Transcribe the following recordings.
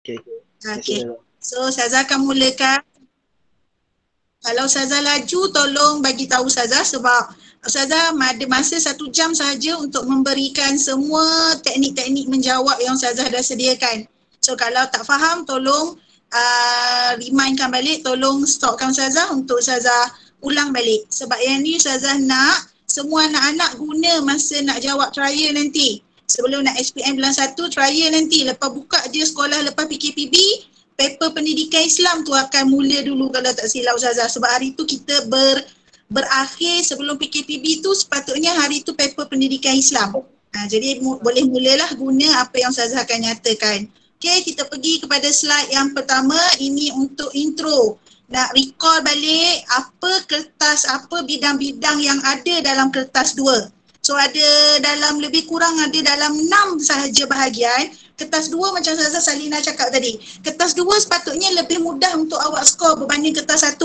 Okey. Okey. So Ustazah akan mulakan. Kalau Ustazah laju tolong bagi tahu Ustazah sebab Ustazah ada masa 1 jam sahaja untuk memberikan semua teknik-teknik menjawab yang Ustazah dah sediakan. So kalau tak faham tolong remindkan balik, tolong stopkan Ustazah untuk Ustazah ulang balik. Sebab yang ni Ustazah nak semua anak-anak guna masa nak jawab trial nanti. Sebelum nak SPM bulan 1 trial nanti. Lepas buka je sekolah lepas PKPB, paper pendidikan Islam tu akan mula dulu kalau tak silap Ustazah. Sebab hari tu kita berakhir sebelum PKPB tu sepatutnya hari tu paper pendidikan Islam. Jadi boleh mulalah guna apa yang Ustazah akan nyatakan. Okey, kita pergi kepada slide yang pertama. Ini untuk intro. Nak recall balik apa kertas, apa bidang-bidang yang ada dalam kertas 2. So ada dalam lebih kurang ada dalam 6 sahaja bahagian. Kertas 2 macam Ustazah Salina cakap tadi. Kertas 2 sepatutnya lebih mudah untuk awak skor berbanding kertas 1.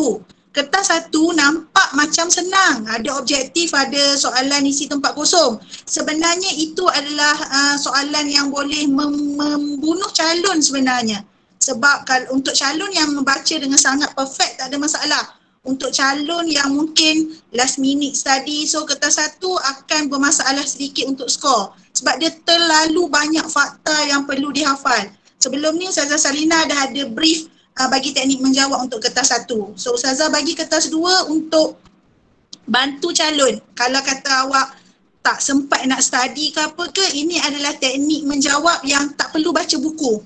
Kertas 1 nampak macam senang. Ada objektif, ada soalan isi tempat kosong. Sebenarnya itu adalah soalan yang boleh membunuh calon sebenarnya. Sebab kalau untuk calon yang membaca dengan sangat perfect tak ada masalah. Untuk calon yang mungkin last minute study, so kertas 1 akan bermasalah sedikit untuk skor. Sebab dia terlalu banyak fakta yang perlu dihafal. Sebelum ni Ustazah Salina dah ada brief bagi teknik menjawab untuk kertas 1. So Ustazah bagi kertas 2 untuk bantu calon. Kalau kata awak tak sempat nak study ke apa ke, ini adalah teknik menjawab yang tak perlu baca buku.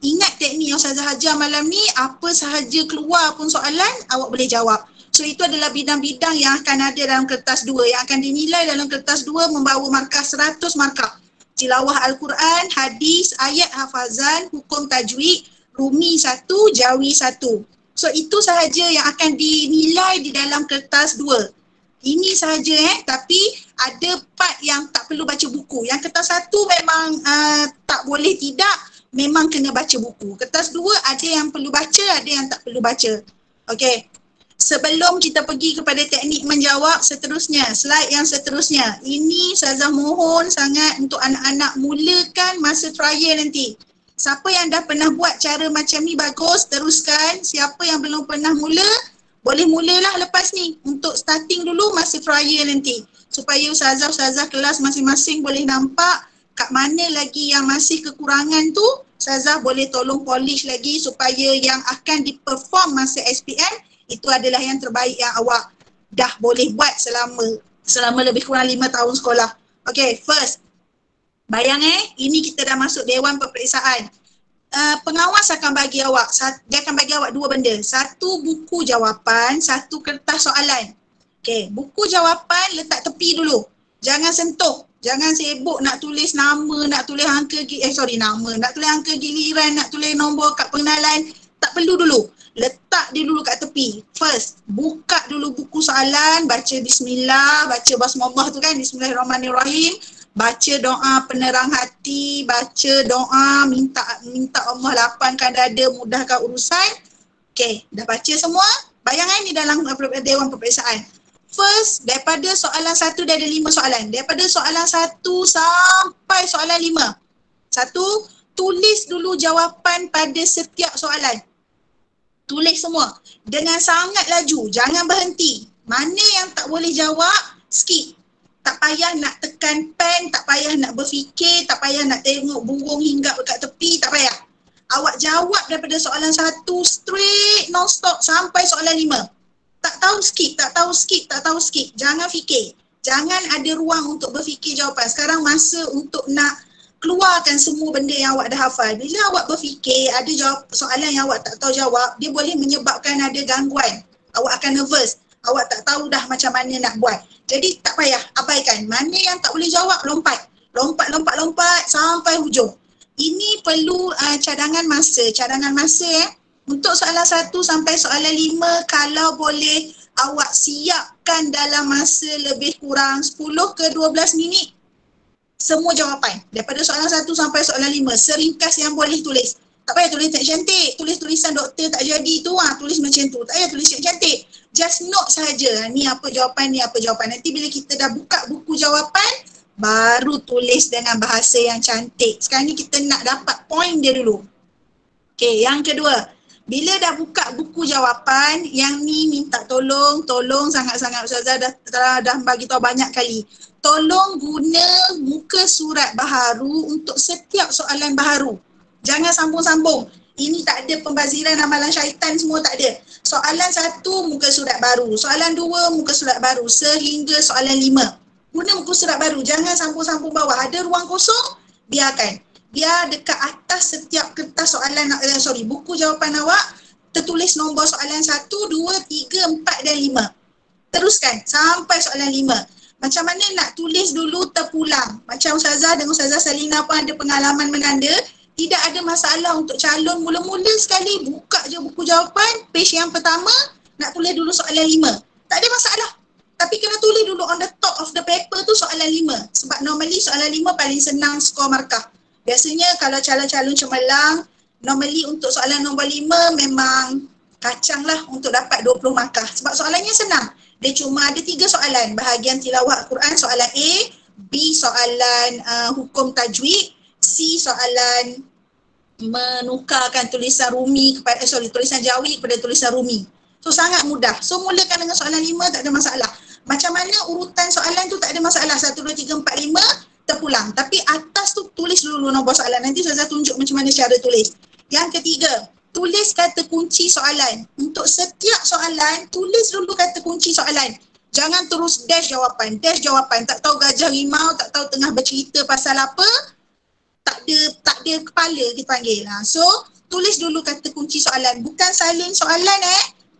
Ingat teknik yang Ustazah ajar malam ni, apa sahaja keluar pun soalan, awak boleh jawab. So itu adalah bidang-bidang yang akan ada dalam kertas 2. Yang akan dinilai dalam kertas 2 membawa markah 100 markah. Tilawah Al-Quran, hadis, ayat hafazan, hukum tajwid, rumi 1, jawi 1. So itu sahaja yang akan dinilai di dalam kertas 2. Ini sahaja tapi ada part yang tak perlu baca buku. Yang kertas 1 memang tak boleh tidak, memang kena baca buku. Kertas 2 ada yang perlu baca, ada yang tak perlu baca. Okey. Sebelum kita pergi kepada teknik menjawab seterusnya, slide yang seterusnya. Ini Ustazah mohon sangat untuk anak-anak mulakan masa trial nanti. Siapa yang dah pernah buat cara macam ni bagus, teruskan. Siapa yang belum pernah mula, boleh mulalah lepas ni untuk starting dulu masa trial nanti. Supaya Ustazah kelas masing-masing boleh nampak kat mana lagi yang masih kekurangan tu, Ustazah boleh tolong polish lagi supaya yang akan diperform masa SPM itu adalah yang terbaik yang awak dah boleh buat selama lebih kurang 5 tahun sekolah. Okay, first. Bayang ini kita dah masuk Dewan Peperiksaan. Pengawas akan bagi awak, dia akan bagi awak 2 benda. 1 buku jawapan, 1 kertas soalan. Okay, buku jawapan letak tepi dulu. Jangan sentuh. Jangan sibuk nak tulis nama, nak tulis angka, nak tulis angka giliran, nak tulis nombor kad pengenalan. Tak perlu dulu. Letak dia dulu kat tepi. First, buka dulu buku soalan, baca bismillah, baca basmalah tu kan, bismillahirrahmanirrahim. Baca doa penerang hati, baca doa minta Allah lapangkan dada, mudahkan urusan. Okay, dah baca semua? Bayangan ni dalam Dewan Peperiksaan. First, daripada soalan 1 dia ada 5 soalan. Daripada soalan 1 sampai soalan 5. 1, tulis dulu jawapan pada setiap soalan. Tulis semua. Dengan sangat laju, jangan berhenti. Mana yang tak boleh jawab, skip. Tak payah nak tekan pen, tak payah nak berfikir, tak payah nak tengok burung hinggap dekat tepi, tak payah. Awak jawab daripada soalan 1 straight, non-stop sampai soalan 5. Tak tahu skip. Jangan fikir. Jangan ada ruang untuk berfikir jawapan. Sekarang masa untuk nak keluarkan semua benda yang awak dah hafal. Bila awak berfikir, ada jawab soalan yang awak tak tahu jawab, dia boleh menyebabkan ada gangguan. Awak akan nervous. Awak tak tahu dah macam mana nak buat. Jadi tak payah, abaikan. Mana yang tak boleh jawab, lompat. Lompat sampai hujung. Ini perlu cadangan masa. Untuk soalan 1 sampai soalan 5, kalau boleh awak siapkan dalam masa lebih kurang 10 ke 12 minit semua jawapan. Daripada soalan 1 sampai soalan 5, seringkas yang boleh tulis. Tak payah tulis tak cantik, tulis tulisan doktor tak jadi tu, tulis macam tu. Tak payah tulis cantik. Just note sahaja, ni apa jawapan, ni apa jawapan. Nanti bila kita dah buka buku jawapan, baru tulis dengan bahasa yang cantik. Sekarang ni kita nak dapat point dia dulu. Okey, yang kedua, bila dah buka buku jawapan, yang ni minta tolong sangat-sangat Ustazah dah bagi tahu banyak kali. Tolong guna muka surat baharu untuk setiap soalan baharu. Jangan sambung-sambung. Ini tak ada pembaziran amalan syaitan, semua tak ada. Soalan 1 muka surat baru, soalan 2 muka surat baru sehingga soalan 5. Guna muka surat baru, jangan sambung-sambung bawah. Ada ruang kosong, biarkan. Biar dekat atas setiap kertas soalan, buku jawapan awak tertulis nombor soalan 1, 2, 3, 4 dan 5. Teruskan sampai soalan 5. Macam mana nak tulis dulu terpulang. Macam Ustazah dengan Ustazah Salina pun ada pengalaman menanda, tidak ada masalah untuk calon mula-mula sekali buka je buku jawapan, page yang pertama nak tulis dulu soalan 5. Tak ada masalah. Tapi kena tulis dulu on the top of the paper tu soalan 5. Sebab normally soalan 5 paling senang skor markah. Biasanya kalau calon-calon cemerlang, normally untuk soalan nombor 5 memang kacang lah untuk dapat 20 markah. Sebab soalannya senang. Dia cuma ada 3 soalan. Bahagian tilawah Al-Quran soalan A, B soalan hukum tajwid, C soalan menukarkan tulisan Rumi kepada tulisan Jawi kepada tulisan Rumi. So sangat mudah. So mulakan dengan soalan 5, tak ada masalah. Macam mana urutan soalan tu tak ada masalah. 1, 2, 3, 4, 5 terpulang. Tapi atas tu tulis dulu nombor soalan. Nanti saya tunjuk macam mana cara tulis. Yang ketiga, tulis kata kunci soalan. Untuk setiap soalan, tulis dulu kata kunci soalan. Jangan terus dash jawapan. Tak tahu gajah rimau, tak tahu tengah bercerita pasal apa. Tak ada kepala kita panggil. So, tulis dulu kata kunci soalan. Bukan salin soalan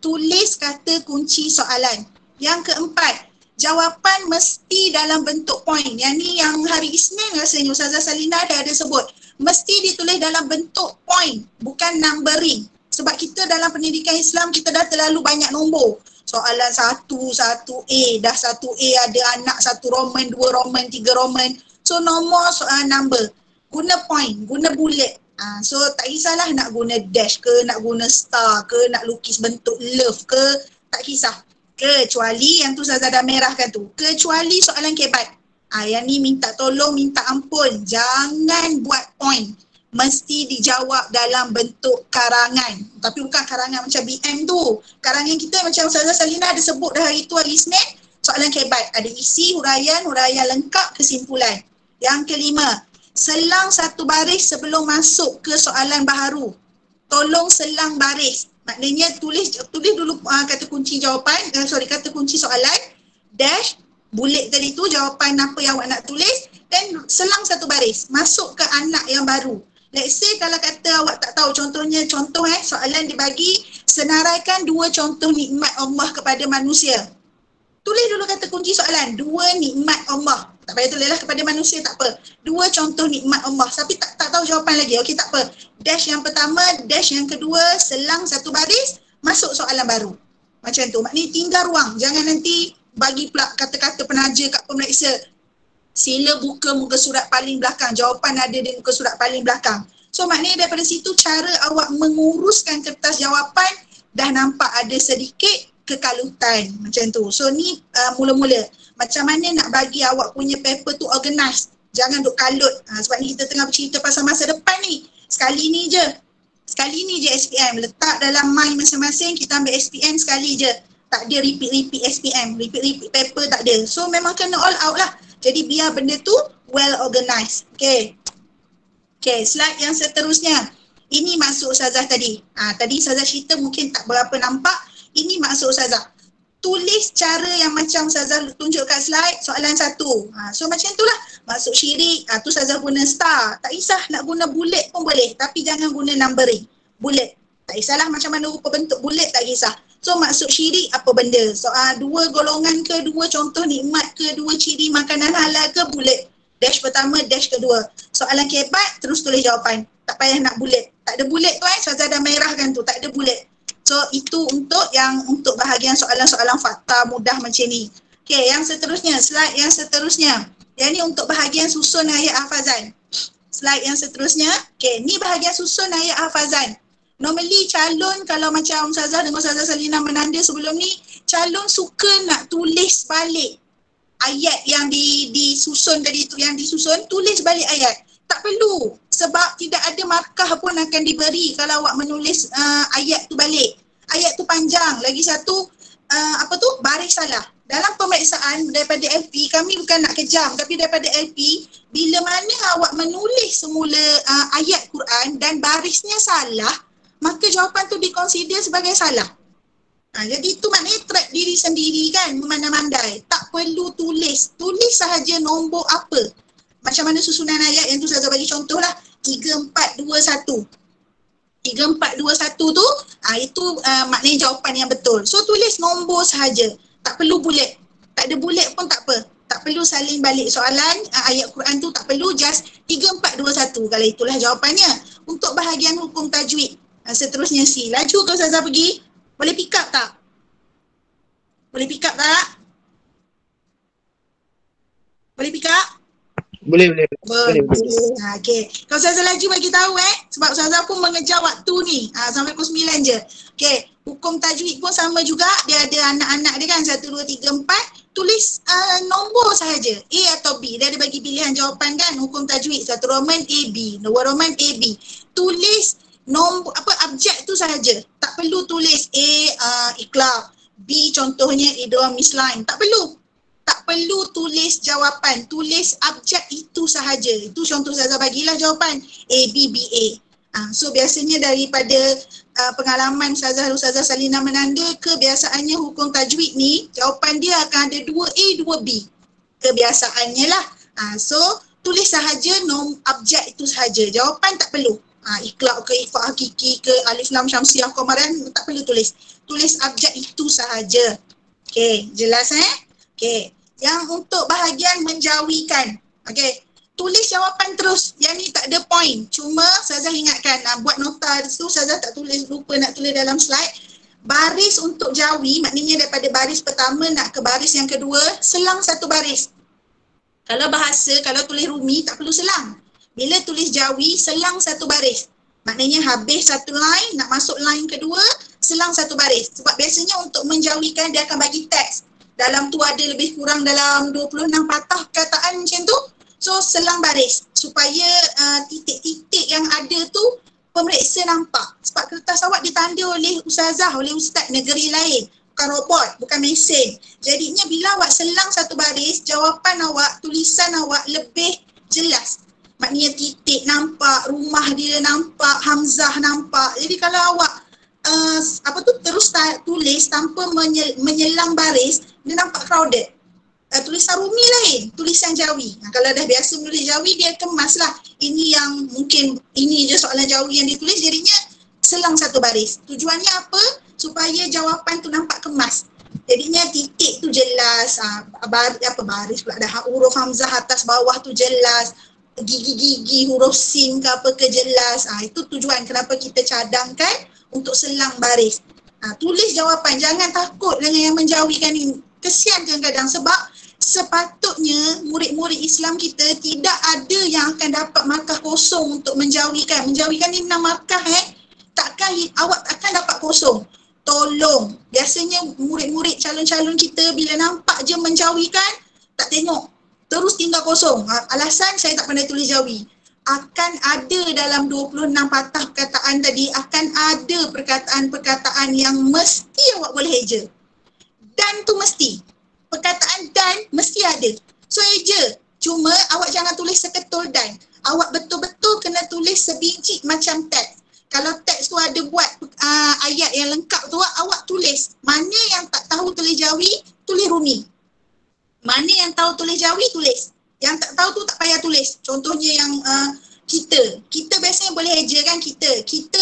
tulis kata kunci soalan. Yang keempat, jawapan mesti dalam bentuk point. Yang ni yang hari Isnin rasanya Ustazah Salina ada sebut. Mesti ditulis dalam bentuk point, bukan numbering. Sebab kita dalam pendidikan Islam, kita dah terlalu banyak nombor. Soalan 1, 1A, dah 1A ada anak 1 Roman, 2 Roman, 3 Roman. So nombor soalan number. Guna point, guna bullet. So tak kisahlah nak guna dash ke, nak guna star ke, nak lukis bentuk love ke, tak kisah. Kecuali yang tu Ustazah dah merahkan tu. Kecuali soalan kebat. Yang ni minta tolong, minta ampun. Jangan buat point. Mesti dijawab dalam bentuk karangan. Tapi bukan karangan macam BM tu. Karangan kita macam Ustazah Salina ada sebut dah hari tu, hari Isnin. Soalan kebat. Ada isi, huraian lengkap, kesimpulan. Yang kelima, selang satu baris sebelum masuk ke soalan baharu. Tolong selang baris. Maknanya tulis dulu kata kunci jawapan, kata kunci soalan, dash, bullet tadi tu jawapan apa yang awak nak tulis, dan selang satu baris, masuk ke anak yang baru. Let's say kalau kata awak tak tahu, contoh soalan dibagi, senaraikan 2 contoh nikmat Allah kepada manusia. Tulis dulu kata kunci soalan, 2 nikmat Allah. Tak payah tulislah kepada manusia, tak apa. 2 contoh nikmat Allah. Tapi tak tahu jawapan lagi. Okey, tak apa. Dash yang pertama, dash yang kedua, selang satu baris, masuk soalan baru. Macam tu. Maknanya tinggal ruang. Jangan nanti bagi pula kata-kata penaja kat pemeriksa. Sila buka muka surat paling belakang. Jawapan ada di muka surat paling belakang. So maknanya daripada situ cara awak menguruskan kertas jawapan dah nampak ada sedikit kekalutan macam tu. So ni mula-mula. Macam mana nak bagi awak punya paper tu organized. Jangan duk kalut. Sebab ni kita tengah bercerita pasal masa depan ni. Sekali ni je SPM. Letak dalam mind masing-masing, kita ambil SPM sekali je. Tak ada repeat SPM. Repeat paper tak ada. So memang kena all out lah. Jadi biar benda tu well organized. Okay, slide yang seterusnya. Ini maksud Ustazah tadi. Tadi Ustazah cerita mungkin tak berapa nampak. Ini maksud Ustazah. Tulis cara yang macam Ustazah tunjuk kat slide, soalan 1. So macam itulah. Maksud syirik, tu Ustazah guna star. Tak kisah nak guna bullet pun boleh. Tapi jangan guna numbering. Bullet. Tak kisahlah macam mana rupa bentuk bullet, tak kisah. So maksud syirik apa benda? So 2 golongan ke, 2 contoh nikmat ke, 2 ciri makanan halal ke, bullet. Dash pertama, dash kedua. Soalan kebat, terus tulis jawapan. Tak payah nak bullet. Tak ada bullet tu Ustazah dah merahkan tu. Tak ada bullet. So itu untuk bahagian soalan-soalan fakta mudah macam ni. Okay, yang seterusnya, slide yang seterusnya. Yang ni untuk bahagian susun ayat hafazan. Slide yang seterusnya. Okay, ni bahagian susun ayat hafazan. Normally calon kalau macam Ustazah dengan Ustazah Salina menanda sebelum ni, calon suka nak tulis balik ayat yang disusun tadi tu, yang disusun, tulis balik ayat. Tak perlu, sebab tidak ada markah pun akan diberi kalau awak menulis ayat tu balik. Ayat tu panjang, lagi satu baris salah. Dalam pemeriksaan daripada LP, kami bukan nak kejam, tapi daripada LP, bila mana awak menulis semula ayat Quran dan barisnya salah, maka jawapan tu dikonsider sebagai salah. Jadi itu maknanya track diri sendiri kan, memandai-mandai. Tak perlu tulis sahaja nombor apa. Macam mana susunan ayat yang tu saya bagi contoh lah, 3, 4, 2, 1. 3, 4, 2, 1 tu, itu maknanya jawapan yang betul. So tulis nombor sahaja, tak perlu bullet. Tak ada bullet pun tak apa. Tak perlu saling balik soalan, ayat Quran tu tak perlu, just 3, 4, 2, 1. Kalau itulah jawapannya. Untuk bahagian hukum tajwid, seterusnya C. Laju ke Ustazah pergi? Boleh pick up tak? Boleh pick up tak? Boleh pick up? Boleh. Okey. Kalau Ustazah laju bagi tahu sebab Ustazah pun mengejar waktu ni. Sampai pukul 9 je. Okey. Hukum tajwid pun sama juga. Dia ada anak-anak dia kan, 1, 2, 3, 4. Tulis nombor sahaja, A atau B. Dia ada bagi pilihan jawapan kan. Hukum tajwid, satu Roman A, B. Dua Roman A, B. Tulis nombor abjad tu sahaja. Tak perlu tulis A iqlab, B contohnya idgham misline. Tak perlu. Tak perlu tulis jawapan, tulis abjad itu sahaja. Itu contoh saya bagilah jawapan A, B, B, A. So biasanya daripada pengalaman Ustazah Salina Menanda, kebiasaannya hukum tajwid ni jawapan dia akan ada 2A, 2B. Kebiasaannya lah. So tulis sahaja abjad itu sahaja. Jawapan tak perlu. Iqlab ke, ifah hakiki ke, alif lam syamsiah qamarian, tak perlu tulis. Tulis abjad itu sahaja. Okey, jelas Okey, yang untuk bahagian menjawikan. Okey, tulis jawapan terus. Yang ni tak ada point. Cuma Ustazah ingatkan, buat nota tu Ustazah tak tulis, lupa nak tulis dalam slide. Baris untuk jawi, maknanya daripada baris pertama nak ke baris yang kedua, selang satu baris. Kalau bahasa, kalau tulis rumi tak perlu selang. Bila tulis jawi, selang satu baris. Maknanya habis satu line, nak masuk line kedua, selang satu baris. Sebab biasanya untuk menjawikan dia akan bagi teks. Dalam tu ada lebih kurang dalam 26 patah perkataan macam tu. So selang baris supaya titik-titik yang ada tu pemeriksa nampak. Sebab kertas awak ditanda oleh ustazah, oleh ustaz negeri lain. Bukan robot, bukan mesin. Jadinya bila awak selang satu baris, jawapan awak, tulisan awak lebih jelas. Maknanya titik nampak, rumah dia nampak, hamzah nampak. Jadi kalau awak terus tulis tanpa menyelang baris, dia nampak crowded. Tulisan rumi lain, tulisan jawi. Kalau dah biasa menulis jawi, dia kemas lah. Ini yang mungkin, ini je soalan jawi yang ditulis, jadinya selang satu baris. Tujuannya apa? Supaya jawapan tu nampak kemas. Jadinya titik tu jelas, baris pula dah, huruf hamzah atas bawah tu jelas, gigi-gigi huruf sin ke apa ke jelas. Itu tujuan kenapa kita cadangkan untuk selang baris. Tulis jawapan, jangan takut dengan yang menjawikan ini. Kesian kadang-kadang sebab sepatutnya murid-murid Islam kita tidak ada yang akan dapat markah kosong untuk menjawikan. Menjawikan ni 6 markah takkan awak akan dapat kosong. Tolong, biasanya murid-murid calon-calon kita bila nampak je menjawikan, tak tengok, terus tinggal kosong. Alasan saya tak pandai tulis jawi. Akan ada dalam 26 patah perkataan tadi, akan ada perkataan-perkataan yang mesti awak boleh eja. Dan tu mesti. Perkataan dan mesti ada. So eja. Cuma awak jangan tulis seketul dan. Awak betul-betul kena tulis sebiji macam teks. Kalau teks tu ada buat ayat yang lengkap tu, awak tulis. Mana yang tak tahu tulis jawi, tulis rumi. Mana yang tahu tulis jawi, tulis. Yang tak tahu tu tak payah tulis. Contohnya yang kita biasanya boleh eja kan kita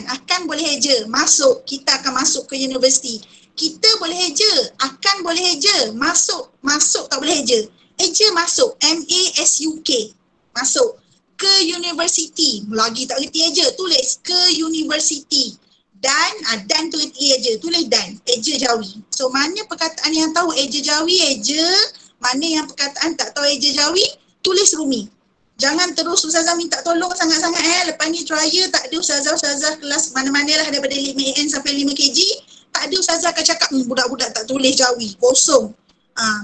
akan boleh eja masuk, kita akan masuk ke universiti. Kita boleh eja, akan boleh eja, masuk tak boleh eja. Eja masuk, MASUK, masuk ke universiti. Lagi tak reti eja, tulis ke universiti. Dan tu reti eja, tulis dan, eja jawi. So mana perkataan yang tahu eja jawi, eja. Mana yang perkataan tak tahu eja jawi, tulis rumi. Jangan terus ustazah minta tolong sangat-sangat lepas ni trial tak ada ustazah kelas mana-mana lah daripada 5AN sampai 5kg. Tak ada ustazah akan cakap budak-budak tak tulis jawi, kosong.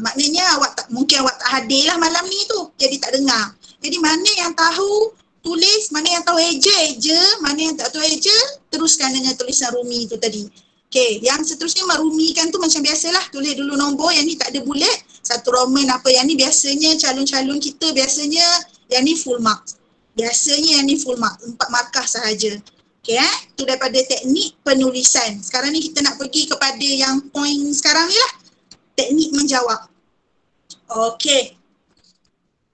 Maknanya mungkin awak tak hadir lah malam ni tu, jadi tak dengar. Jadi mana yang tahu tulis, mana yang tahu eja, mana yang tak tahu eja, teruskan dengan tulisan rumi itu tadi. Okey, yang seterusnya merumikan tu macam biasalah, tulis dulu nombor, yang ni tak ada bulat, satu Roman apa, yang ni biasanya calon-calon kita biasanya yang ni full mark. Biasanya yang ni full mark, 4 markah sahaja. Okey itu daripada teknik penulisan. Sekarang ni kita nak pergi kepada yang poin sekarang ni lah. Teknik menjawab. Okey.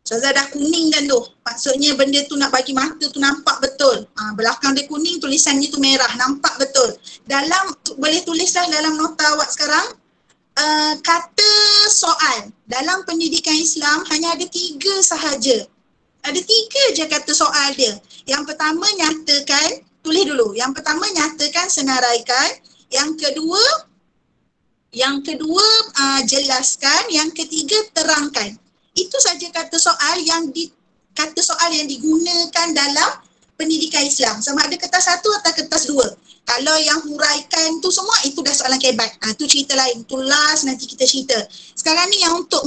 Ustazah dah kuning kan tu. Maksudnya benda tu nak bagi mata tu nampak betul. Belakang dia kuning, tulisannya tu merah. Nampak betul. Dalam, boleh tulislah dalam nota awak sekarang. Kata soal. Dalam pendidikan Islam hanya ada 3 sahaja. Ada 3 je kata soal dia. Yang pertama nyatakan, tulis dulu. Yang pertama nyatakan, senaraikan. Yang kedua jelaskan. Yang ketiga terangkan. Itu saja kata soal yang digunakan dalam pendidikan Islam. Sama ada kertas 1 atau kertas 2. Kalau yang huraikan tu semua, itu dah soalan kebat. Tu cerita lain. Tu last nanti kita cerita. Sekarang ni yang untuk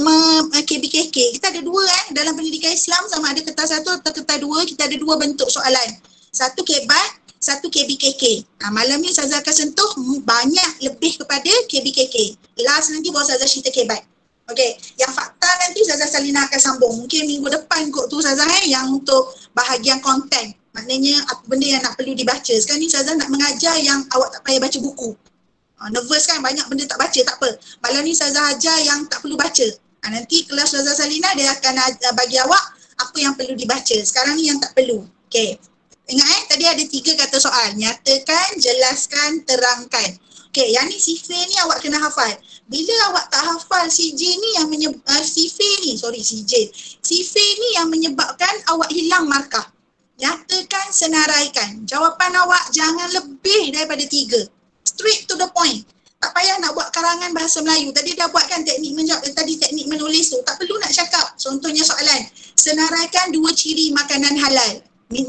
KBKK, kita ada 2 dalam pendidikan Islam, sama ada kertas 1 atau kertas 2, kita ada 2 bentuk soalan. Satu kebat, satu KBKK. Malam ni Ustazah akan sentuh banyak lebih kepada KBKK. Last nanti baru Ustazah cerita kebat. Okey, yang fakta nanti Ustazah Salina akan sambung. Mungkin minggu depan kot tu Ustazah yang untuk bahagian konten. Maknanya apa benda yang nak perlu dibaca. Sekarang ni Ustazah nak mengajar yang awak tak payah baca buku. Nervous kan, banyak benda tak baca, tak apa. Malam ni Ustazah ajar yang tak perlu baca. Nanti kelas Ustazah Salina dia akan bagi awak apa yang perlu dibaca. Sekarang ni yang tak perlu. Okey. Ingat tadi ada 3 kata soal. Nyatakan, jelaskan, terangkan. Okey, yang ni sifir ni awak kena hafal. Bila awak tak hafal CJ ni yang sifir ni yang menyebabkan awak hilang markah. Nyatakan, senaraikan. Jawapan awak jangan lebih daripada 3. Straight to the point. Tak payah nak buat karangan bahasa Melayu. Tadi dah buat kan teknik menjawab, tadi teknik menulis tu. Tak perlu nak cakap. Contohnya soalan. Senaraikan 2 ciri makanan halal. 2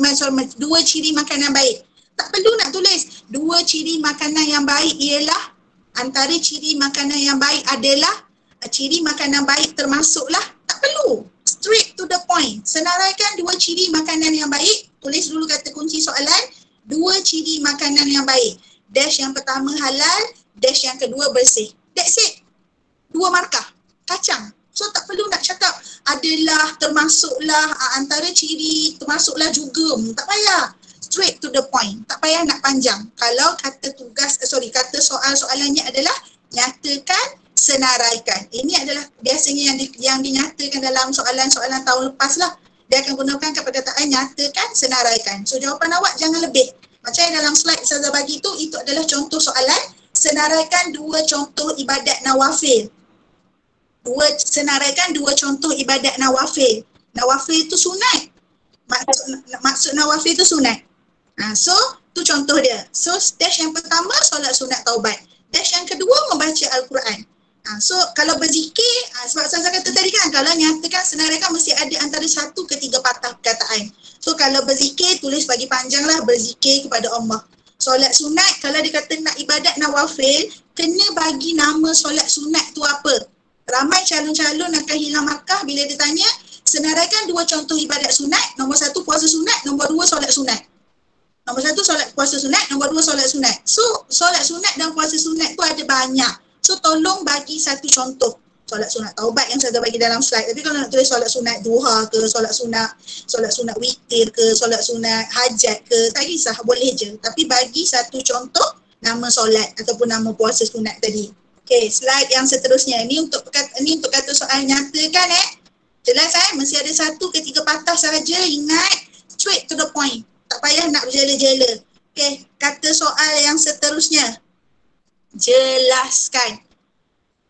ciri makanan baik. Tak perlu nak tulis 2 ciri makanan yang baik ialah, antara ciri makanan yang baik adalah, ciri makanan baik termasuklah. Tak perlu. Straight to the point. Senaraikan 2 ciri makanan yang baik. Tulis dulu kata kunci soalan. 2 ciri makanan yang baik. Dash yang pertama halal, dash yang kedua bersih. That's it. 2 markah. Kacang. So tak perlu nak cakap adalah, termasuklah, antara ciri, termasuklah juga. Tak payah. Straight to the point. Tak payah nak panjang. Kalau kata kata soalannya adalah nyatakan, senaraikan. Ini adalah biasanya yang dinyatakan dalam soalan-soalan tahun lepas lah. Dia akan gunakan perkataan nyatakan, senaraikan. So jawapan awak jangan lebih. Macam yang dalam slide saya bagi tu, itu adalah contoh soalan. Senaraikan 2 contoh ibadat nawafil. Senaraikan 2 contoh ibadat nawafil. Nawafil itu sunat. Maksud nawafil itu sunat. So tu contoh dia. So dash yang pertama solat sunat taubat. Dash yang kedua membaca Al-Quran. So kalau berzikir, sebab saya kata tadi kan, kalau nyatakan, senaraikan mesti ada antara 1 ke 3 patah perkataan. So kalau berzikir, tulis bagi panjang lah, berzikir kepada Allah. Solat sunat, kalau dia kata nak ibadat nawafil, kena bagi nama solat sunat tu apa. Ramai calon-calon akan hilang markah bila dia tanya, senaraikan 2 contoh ibadat sunat. Nombor 1 puasa sunat, nombor 2 solat sunat. Nombor 1 solat puasa sunat, nombor 2 solat sunat. So solat sunat dan puasa sunat tu ada banyak. So tolong bagi 1 contoh. Solat sunat taubat yang saya dah bagi dalam slide. Tapi kalau nak tulis solat sunat duha ke, solat sunat witir ke, solat sunat hajat ke, tak kisah, boleh je. Tapi bagi 1 contoh nama solat ataupun nama puasa sunat tadi. Okay, slide yang seterusnya. Ini untuk kata soal nyatakan Jelas mesti ada 1 ke 3 patah sahaja. Ingat, straight to the point. Tak payah nak berjela-jela. Okay, kata soal yang seterusnya. Jelaskan.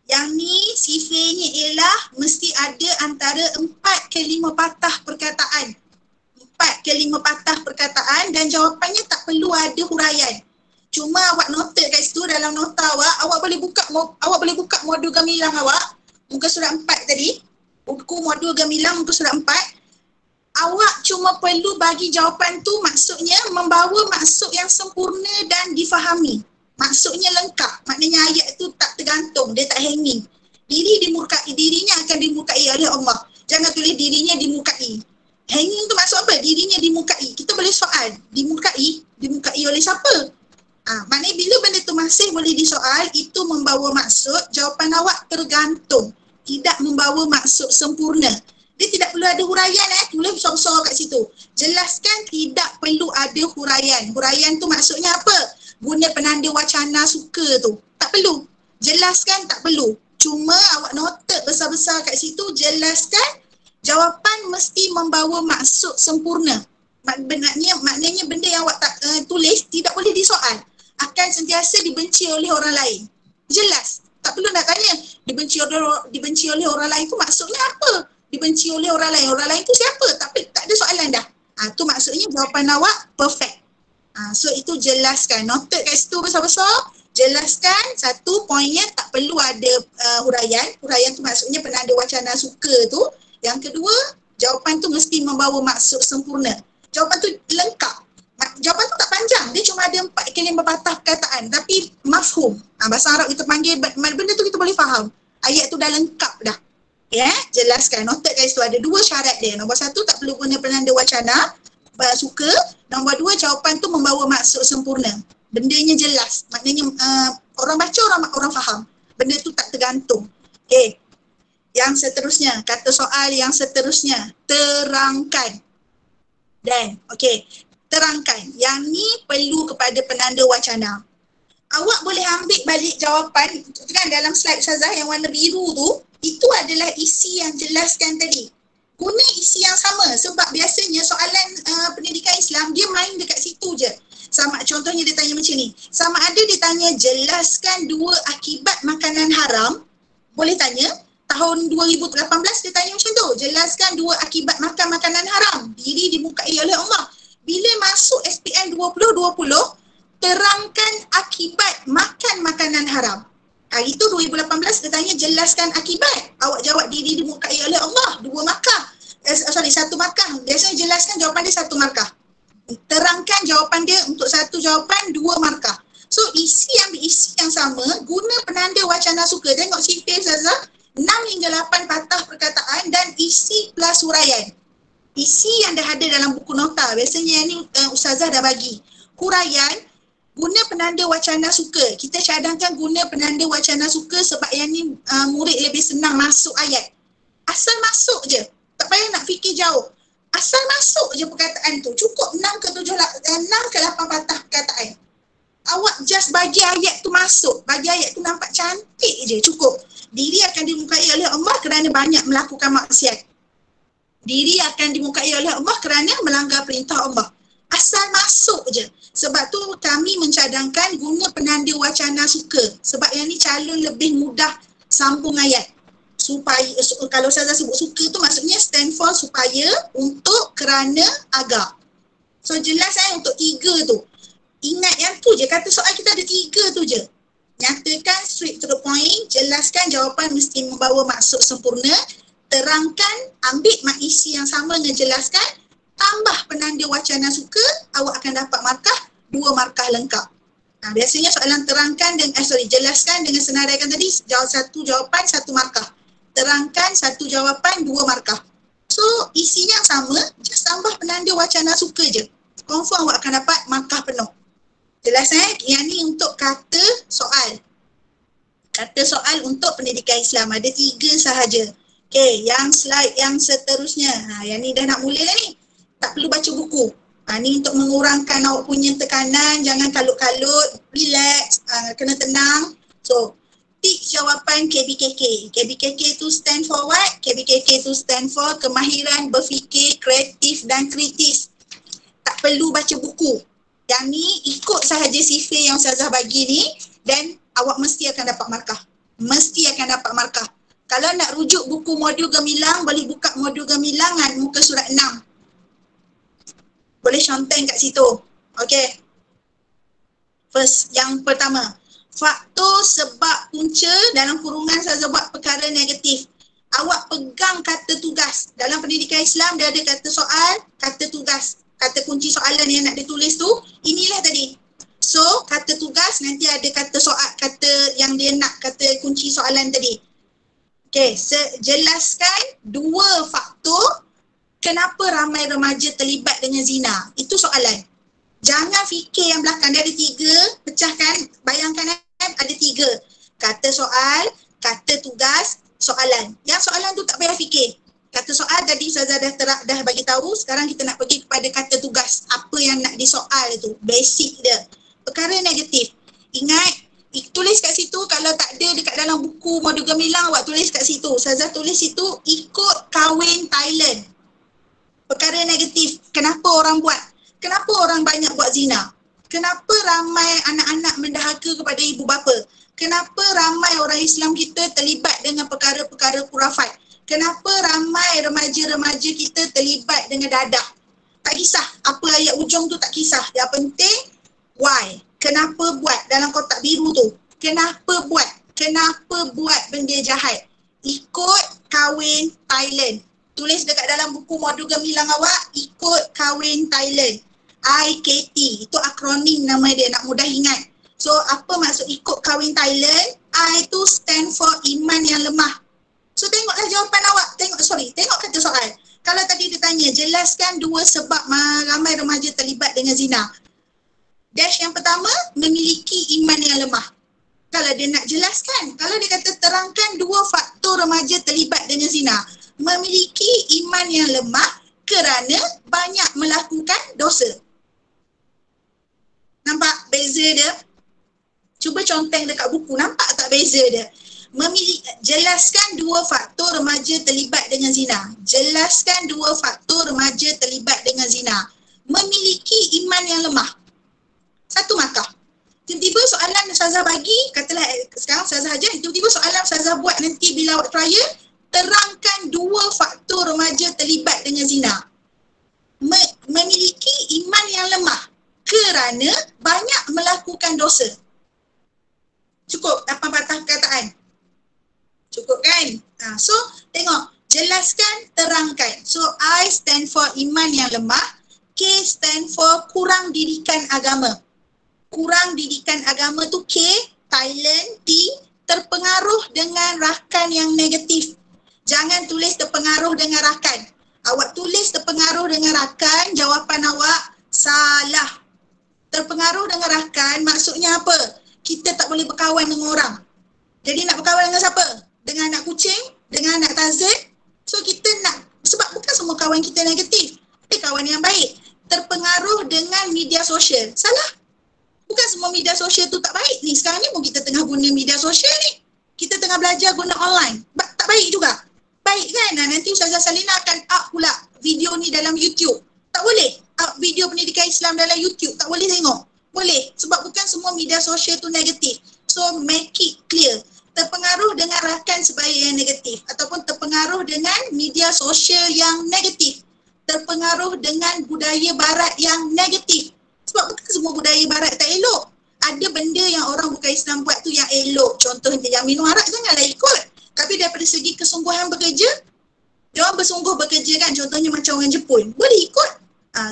Yang ni sifirnya ialah mesti ada antara 4 ke 5 patah perkataan. 4 ke 5 patah perkataan dan jawapannya tak perlu ada huraian. Cuma awak note kat situ dalam nota awak boleh buka modul gamilang awak. Muka surat 4 tadi. Buku modul gamilang muka surat 4. Awak cuma perlu bagi jawapan tu, maksudnya membawa maksud yang sempurna dan difahami. Maksudnya lengkap. Maknanya ayat tu tak tergantung, dia tak hanging. Dirinya akan dimurkai oleh Allah. Jangan tulis dirinya dimukai. Hanging tu maksud apa? Dirinya dimukai. Kita boleh soal, dimukai oleh siapa? Maknanya bila benda tu masih boleh disoal, itu membawa maksud jawapan awak tergantung. Tidak membawa maksud sempurna. Dia tidak perlu ada huraian, tulis besar-besar kat situ. Jelaskan tidak perlu ada huraian. Huraian tu maksudnya apa? Guna penanda wacana suka tu. Tak perlu. Jelaskan tak perlu. Cuma awak noted besar-besar kat situ, jelaskan jawapan mesti membawa maksud sempurna. Maknanya benda yang awak tak tulis tidak boleh disoal. Akan sentiasa dibenci oleh orang lain. Jelas. Tak perlu nak tanya dibenci oleh orang lain tu maksudnya apa? Dibenci oleh orang lain. Orang lain tu siapa? Tak ada soalan dah. Tu maksudnya jawapan awak perfect. So itu jelaskan. Noted kat situ besar-besar. Jelaskan satu poinnya tak perlu ada huraian. Huraian tu maksudnya penanda wacana suka tu. Yang kedua, jawapan tu mesti membawa maksud sempurna. Jawapan tu lengkap. Jawapan tu tak panjang. Dia cuma ada 4 kalimah patah perkataan. Tapi mafhum. Bahasa Arab kita panggil, benda tu kita boleh faham. Ayat tu dah lengkap dah. Jelaskan. Noted kat situ ada 2 syarat dia. Nombor 1, tak perlu guna penanda wacana suka. Nombor 2, jawapan tu membawa maksud sempurna. Bendanya jelas. Maknanya orang baca, orang faham. Benda tu tak tergantung. Yang seterusnya, kata soal yang seterusnya, terangkan. Dan, terangkan. Yang ni perlu kepada penanda wacana. Awak boleh ambil balik jawapan, kan dalam slide Ustazah yang warna biru tu, itu adalah isi yang jelaskan tadi. Guna isi yang sama sebab biasanya soalan pendidikan Islam, dia main dekat situ je. Sama contohnya dia tanya macam ni. Sama ada dia tanya jelaskan 2 akibat makanan haram. Boleh tanya. Tahun 2018 dia tanya macam tu. Jelaskan 2 akibat makan makanan haram. Diri dimukai oleh Allah. Bila masuk SPM 2020, terangkan akibat makan makanan haram. Hari tu 2018 dia tanya jelaskan akibat. Awak jawab diri dimukai oleh Allah. 2 markah. 1 markah. Biasanya jelaskan jawapan dia 1 markah. Terangkan jawapan dia untuk 1 jawapan 2 markah. So isi yang sama, guna penanda wacana suka. Tengok sifir Ustazah, 6 hingga 8 patah perkataan dan isi plus huraian. Isi yang dah ada dalam buku nota. Biasanya yang ni Ustazah dah bagi. Huraian, guna penanda wacana suka. Kita cadangkan guna penanda wacana suka sebab yang ni murid lebih senang masuk ayat. Asal masuk je. Tak payah nak fikir jauh. Asal masuk je perkataan tu. Cukup 6 ke 8 patah perkataan. Awak just bagi ayat tu masuk. Bagi ayat tu nampak cantik je. Cukup. Diri akan dimukai oleh Allah kerana banyak melakukan maksiat. Diri akan dimukai oleh Allah kerana melanggar perintah Allah. Asal masuk je. Sebab tu kami mencadangkan guna penanda wacana suka. Sebab yang ni calon lebih mudah sambung ayat. Supaya, kalau saya sebut suka tu maksudnya stand for supaya, untuk, kerana, agar. So jelas untuk 3 tu. Ingat yang tu je, kata soal kita ada 3 tu je. Nyatakan straight to the point, jelaskan jawapan mesti membawa maksud sempurna, terangkan, ambil isi yang sama dengan jelaskan, tambah penanda wacana suka, awak akan dapat markah 2 markah lengkap. Biasanya soalan terangkan dengan jelaskan dengan senaraikan tadi, jawab 1 jawapan 1 markah. Terangkan 1 jawapan 2 markah. So isinya sama, just tambah penanda wacana suka je. Confirm awak akan dapat markah penuh. Jelas Yang ni untuk kata soal. Kata soal untuk pendidikan Islam. Ada 3 sahaja. Yang slide yang seterusnya. Yang ni dah nak mula dah ni. Tak perlu baca buku. Ni untuk mengurangkan awak punya tekanan. Jangan kalut-kalut. Relax. Kena tenang. So, tik jawapan KBKK. KBKK tu stand for what? KBKK tu stand for kemahiran berfikir kreatif dan kritis. Tak perlu baca buku. Yang ni ikut sahaja sifir yang Ustazah bagi ni dan awak mesti akan dapat markah. Mesti akan dapat markah. Kalau nak rujuk buku modul gemilang, boleh buka modul gemilang muka surat 6. Boleh contoh kat situ. Okay. First, yang pertama. Faktor sebab punca dalam kurungan Ustazah buat perkara negatif. Awak pegang kata tugas. Dalam pendidikan Islam dia ada kata soal, kata tugas. Kata kunci soalan yang nak ditulis tu, inilah tadi. So, kata tugas nanti ada kata soal, kata yang dia nak, kata kunci soalan tadi. Jelaskan 2 faktor kenapa ramai remaja terlibat dengan zina? Itu soalan. Jangan fikir yang belakang. Dia ada 3, pecahkan, bayangkan ada 3. Kata soal, kata tugas, soalan. Yang soalan tu tak payah fikir. Kata soal tadi Ustazah dah bagi tahu, sekarang kita nak pergi kepada kata tugas. Apa yang nak disoal tu, basic dia. Perkara negatif. Ingat, tulis kat situ, kalau tak ada dekat dalam buku modul gemilang, awak tulis kat situ. Ustazah tulis situ, ikut kahwin Thailand. Perkara negatif, kenapa orang buat? Kenapa orang banyak buat zina? Kenapa ramai anak-anak mendahaka kepada ibu bapa? Kenapa ramai orang Islam kita terlibat dengan perkara-perkara khurafat? Kenapa ramai remaja-remaja kita terlibat dengan dadah? Tak kisah, apa ayat ujung tu tak kisah. Yang penting, why? Kenapa buat dalam kotak biru tu? Kenapa buat? Kenapa buat benda jahat? Ikut kahwin Thailand. Tulis dekat dalam buku modul gemilang awak, ikut kahwin Thailand. IKT, itu akronim nama dia, nak mudah ingat. So apa maksud ikut kahwin Thailand? I itu stand for iman yang lemah. So tengoklah jawapan awak, tengok kata soal. Kalau tadi dia tanya, jelaskan 2 sebab ramai remaja terlibat dengan zina. Dash yang pertama, memiliki iman yang lemah. Kalau dia nak jelaskan, kalau dia kata terangkan 2 faktor remaja terlibat dengan zina. Memiliki iman yang lemah kerana banyak melakukan dosa. Nampak beza dia? Cuba conteng dekat buku, nampak tak beza dia? Jelaskan 2 faktor remaja terlibat dengan zina. Jelaskan 2 faktor remaja terlibat dengan zina. Memiliki iman yang lemah. 1 markah. Tiba-tiba soalan Ustazah bagi, katalah sekarang Ustazah ajar, tiba-tiba soalan Ustazah buat nanti bila awak trial, terangkan 2 faktor remaja terlibat dengan zina. Memiliki iman yang lemah kerana banyak melakukan dosa. Cukup 8 patah perkataan. Cukup kan? So tengok, jelaskan, terangkan. So I stand for iman yang lemah, K stand for kurang didikan agama. Kurang didikan agama tu K, Thailand, T, terpengaruh dengan rakan yang negatif. Jangan tulis terpengaruh dengan rakan. Awak tulis terpengaruh dengan rakan, jawapan awak salah. Terpengaruh dengan rakan maksudnya apa? Kita tak boleh berkawan dengan orang. Jadi nak berkawan dengan siapa? Dengan anak kucing? Dengan anak tazid? So kita nak, sebab bukan semua kawan kita negatif. Tapi kawan yang baik. Terpengaruh dengan media sosial. Salah. Bukan semua media sosial tu tak baik ni. Sekarang ni pun kita tengah guna media sosial ni. Kita tengah belajar guna online. Tak baik juga. Baik kan? Nanti Ustazah Salina akan up pula video ni dalam YouTube. Tak boleh up video pendidikan Islam dalam YouTube. Tak boleh tengok. Boleh. Sebab bukan semua media sosial tu negatif. So make it clear. Terpengaruh dengan rakan sebaya yang negatif. Ataupun terpengaruh dengan media sosial yang negatif. Terpengaruh dengan budaya barat yang negatif. Sebab bukan semua budaya barat tak elok. Ada benda yang orang bukan Islam buat tu yang elok. Contohnya yang minum arak janganlah ikut. Tapi daripada segi kesungguhan bekerja, dia orang bersungguh bekerja kan. Contohnya macam orang Jepun. Boleh ikut.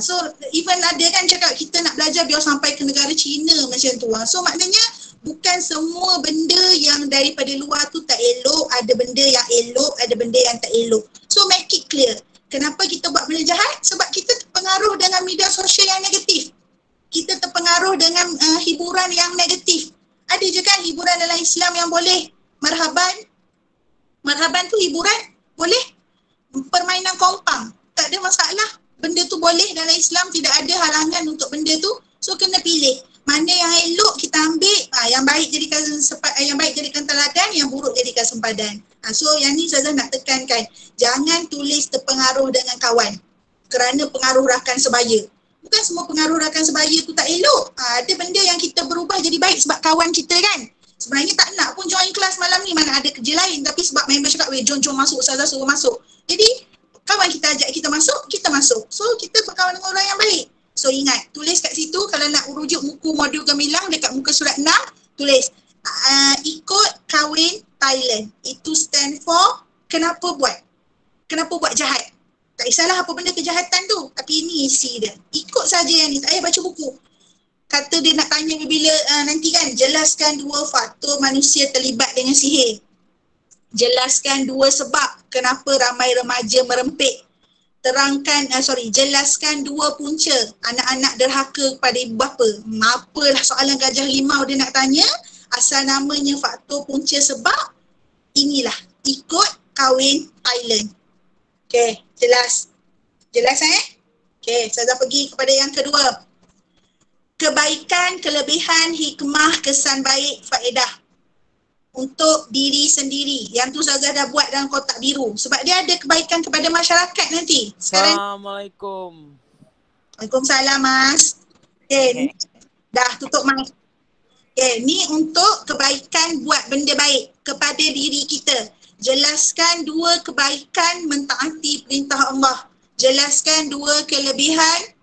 So even ada kan cakap kita nak belajar biar sampai ke negara China macam tu. So maknanya bukan semua benda yang daripada luar tu tak elok. Ada benda yang elok, ada benda yang tak elok. So make it clear. Kenapa kita buat benda jahat? Sebab kita terpengaruh dengan media sosial yang negatif. Kita terpengaruh dengan hiburan yang negatif. Ada je kan hiburan dalam Islam yang boleh. Marhaban. Marhaban tu hiburan. Boleh. Permainan kompang. Tak ada masalah. Benda tu boleh dalam Islam. Tidak ada halangan untuk benda tu. So kena pilih. Mana yang elok kita ambil. Yang baik jadikan teladan. Yang buruk jadikan sempadan. So yang ni Ustazah nak tekankan. Jangan tulis terpengaruh dengan kawan. Kerana pengaruh rakan sebaya. Bukan semua pengaruh rakan sebaya tu tak elok. Ada benda yang kita berubah jadi baik sebab kawan kita kan. Sebenarnya tak nak pun join kelas malam ni, mana ada kerja lain. Tapi sebab member cakap, weh jom masuk, Ustazah suruh masuk. Jadi kawan kita ajak kita masuk. So kita berkawan dengan orang yang baik. So ingat, tulis kat situ kalau nak rujuk buku modul gemilang dekat muka surat 6, tulis ikut kahwin Thailand. Itu stand for kenapa buat jahat. Tak kisahlah apa benda kejahatan tu. Tapi ini isi dia. Ikut saja yang ni. Tak payah baca buku. Kata dia nak tanya bila nanti kan. Jelaskan 2 faktor manusia terlibat dengan sihir. Jelaskan 2 sebab kenapa ramai remaja merempit. jelaskan dua punca anak-anak derhaka kepada ibu bapa. Apalah soalan gajah limau dia nak tanya, asal namanya faktor punca sebab, inilah, ikut kahwin Thailand. Okey, jelas? Jelas Okey, Ustazah pergi kepada yang kedua. Kebaikan, kelebihan, hikmah, kesan baik, faedah untuk diri sendiri. Yang tu Ustazah dah buat dalam kotak biru. Sebab dia ada kebaikan kepada masyarakat nanti. Sekarang. Assalamualaikum. Waalaikumsalam, Mas. Okey, dah tutup mic. Okey, ni untuk kebaikan buat benda baik kepada diri kita. Jelaskan dua kebaikan mentaati perintah Allah. Jelaskan dua kelebihan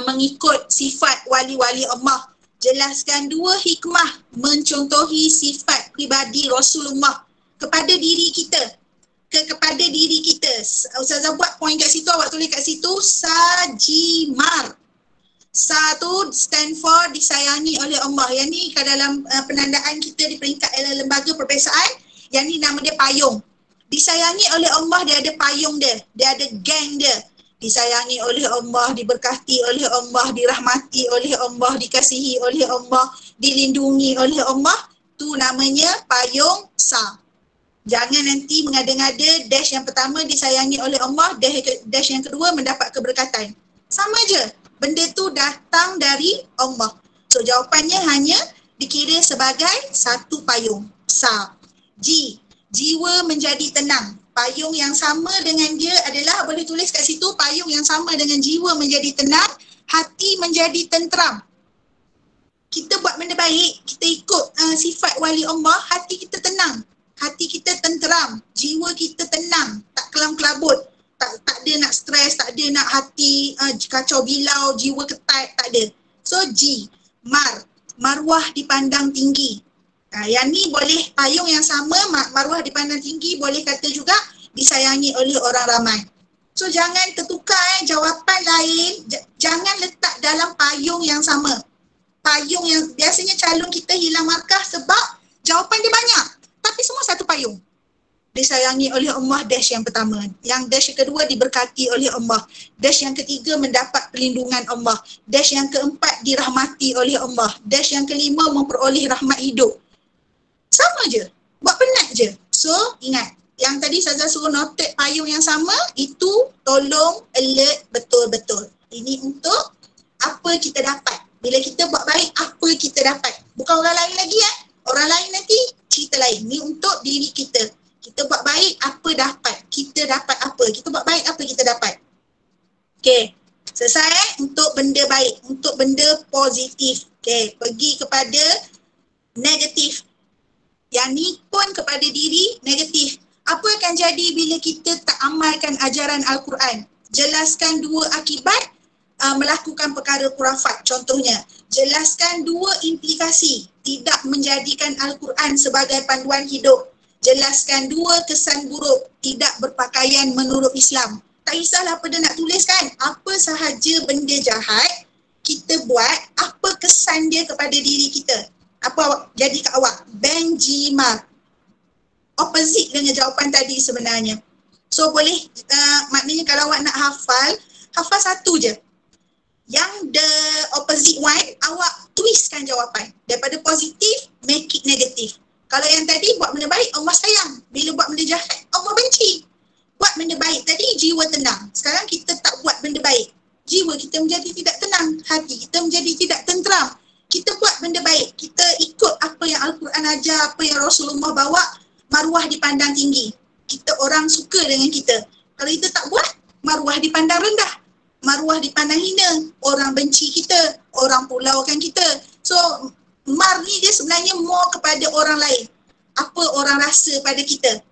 mengikut sifat wali-wali Allah. Jelaskan dua hikmah mencontohi sifat pribadi Rasulullah kepada diri kita. Kepada diri kita. Ustazah buat point kat situ, awak tulis kat situ Sajimar. Sa tu stand for disayangi oleh Allah. Yang ni kat dalam penandaan kita di peringkat lembaga perbezaan, yang ni nama dia payung. Disayangi oleh Allah, dia ada payung dia. Dia ada geng dia. Disayangi oleh Allah, diberkati oleh Allah, dirahmati oleh Allah, dikasihi oleh Allah, dilindungi oleh Allah. Tu namanya payung Sa. Jangan nanti mengada-ngada dash yang pertama disayangi oleh Allah, dash yang kedua mendapat keberkatan. Sama je. Benda tu datang dari Allah. So jawapannya hanya dikira sebagai satu payung. Sa. Ji. Jiwa menjadi tenang. Payung yang sama dengan dia adalah, boleh tulis kat situ, payung yang sama dengan jiwa menjadi tenang, hati menjadi tenteram. Kita buat benda baik, kita ikut sifat wali Allah, hati kita tenang. Hati kita tenteram, jiwa kita tenang, tak kelam-kelabut, tak ada nak stres, tak ada nak hati kacau bilau, jiwa ketat, tak ada. So Ji, marwah dipandang tinggi. Yang ni boleh payung yang sama, marwah dipandang tinggi, boleh kata juga disayangi oleh orang ramai. So jangan tertukar jawapan lain, jangan letak dalam payung yang sama. Payung yang biasanya calon kita hilang markah sebab jawapan dia banyak, tapi semua satu payung. Disayangi oleh Allah, dash yang pertama. Yang dash yang kedua, diberkati oleh Allah. Dash yang ketiga, mendapat perlindungan Allah. Dash yang keempat, dirahmati oleh Allah. Dash yang kelima, memperoleh rahmat hidup. Sama je, buat penat je. So ingat, yang tadi Ustazah suruh noted payung yang sama, itu tolong alert betul-betul. Ini untuk apa kita dapat. Bila kita buat baik, apa kita dapat. Bukan orang lain lagi Orang lain nanti cerita lain. Ni untuk diri kita. Kita buat baik, apa dapat. Kita dapat apa. Kita buat baik, apa kita dapat. Okay, selesai untuk benda baik. Untuk benda positif. Okay, pergi kepada negatif. Yang ni pun kepada diri negatif. Apa akan jadi bila kita tak amalkan ajaran Al-Quran? Jelaskan dua akibat melakukan perkara khurafat. Contohnya, jelaskan dua implikasi tidak menjadikan Al-Quran sebagai panduan hidup. Jelaskan dua kesan buruk tidak berpakaian menurut Islam. Tak kisahlah apa dia nak tuliskan. Apa sahaja benda jahat kita buat, apa kesan dia kepada diri kita. Apa awak jadi kat awak? Benchmark. Opposite dengan jawapan tadi sebenarnya. So boleh, maknanya kalau awak nak hafal satu je. Yang the opposite one, awak twistkan jawapan. Daripada positif, make it negatif. Kalau yang tadi buat benda baik, Allah sayang. Bila buat benda jahat, Allah benci. Buat benda baik tadi, jiwa tenang. Sekarang kita tak buat benda baik. Jiwa kita menjadi tidak tenang. Hati kita menjadi tidak tenteram. Kita buat benda baik, kita ikut apa yang Al-Quran ajar, apa yang Rasulullah bawa, maruah dipandang tinggi. Kita orang suka dengan kita. Kalau kita tak buat, maruah dipandang rendah. Maruah dipandang hina. Orang benci kita, orang pulaukan kita. So, mar ni dia sebenarnya more kepada orang lain. Apa orang rasa pada kita.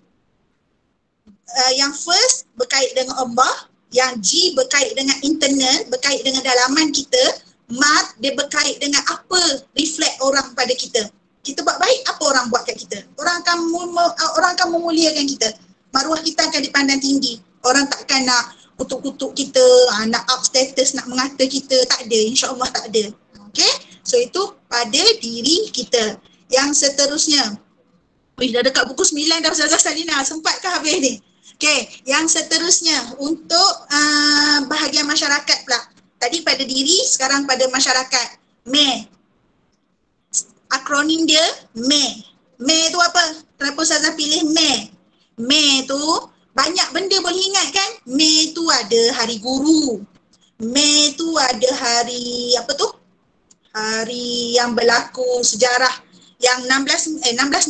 Yang first berkait dengan Allah, yang G berkait dengan internal, berkait dengan dalaman kita. Mat dia berkait dengan apa reflect orang pada kita. Kita buat baik, apa orang buat kat kita. Orang akan memuliakan kita. Maruah kita akan dipandang tinggi. Orang takkan nak kutuk-kutuk kita, nak up status, nak mengata kita. Tak ada, insya-Allah tak ada. Okay, so itu pada diri kita. Yang seterusnya, dah dekat buku 9 dah Ustazah Salina. Sempatkah habis ni? Okey, yang seterusnya untuk bahagian masyarakat pula. Tadi pada diri, sekarang pada masyarakat. ME. Akronim dia ME. ME tu apa? Kenapa Ustazah pilih ME? ME tu banyak benda boleh ingat kan? ME tu ada hari guru. ME tu ada hari apa tu? Hari yang berlaku sejarah yang 16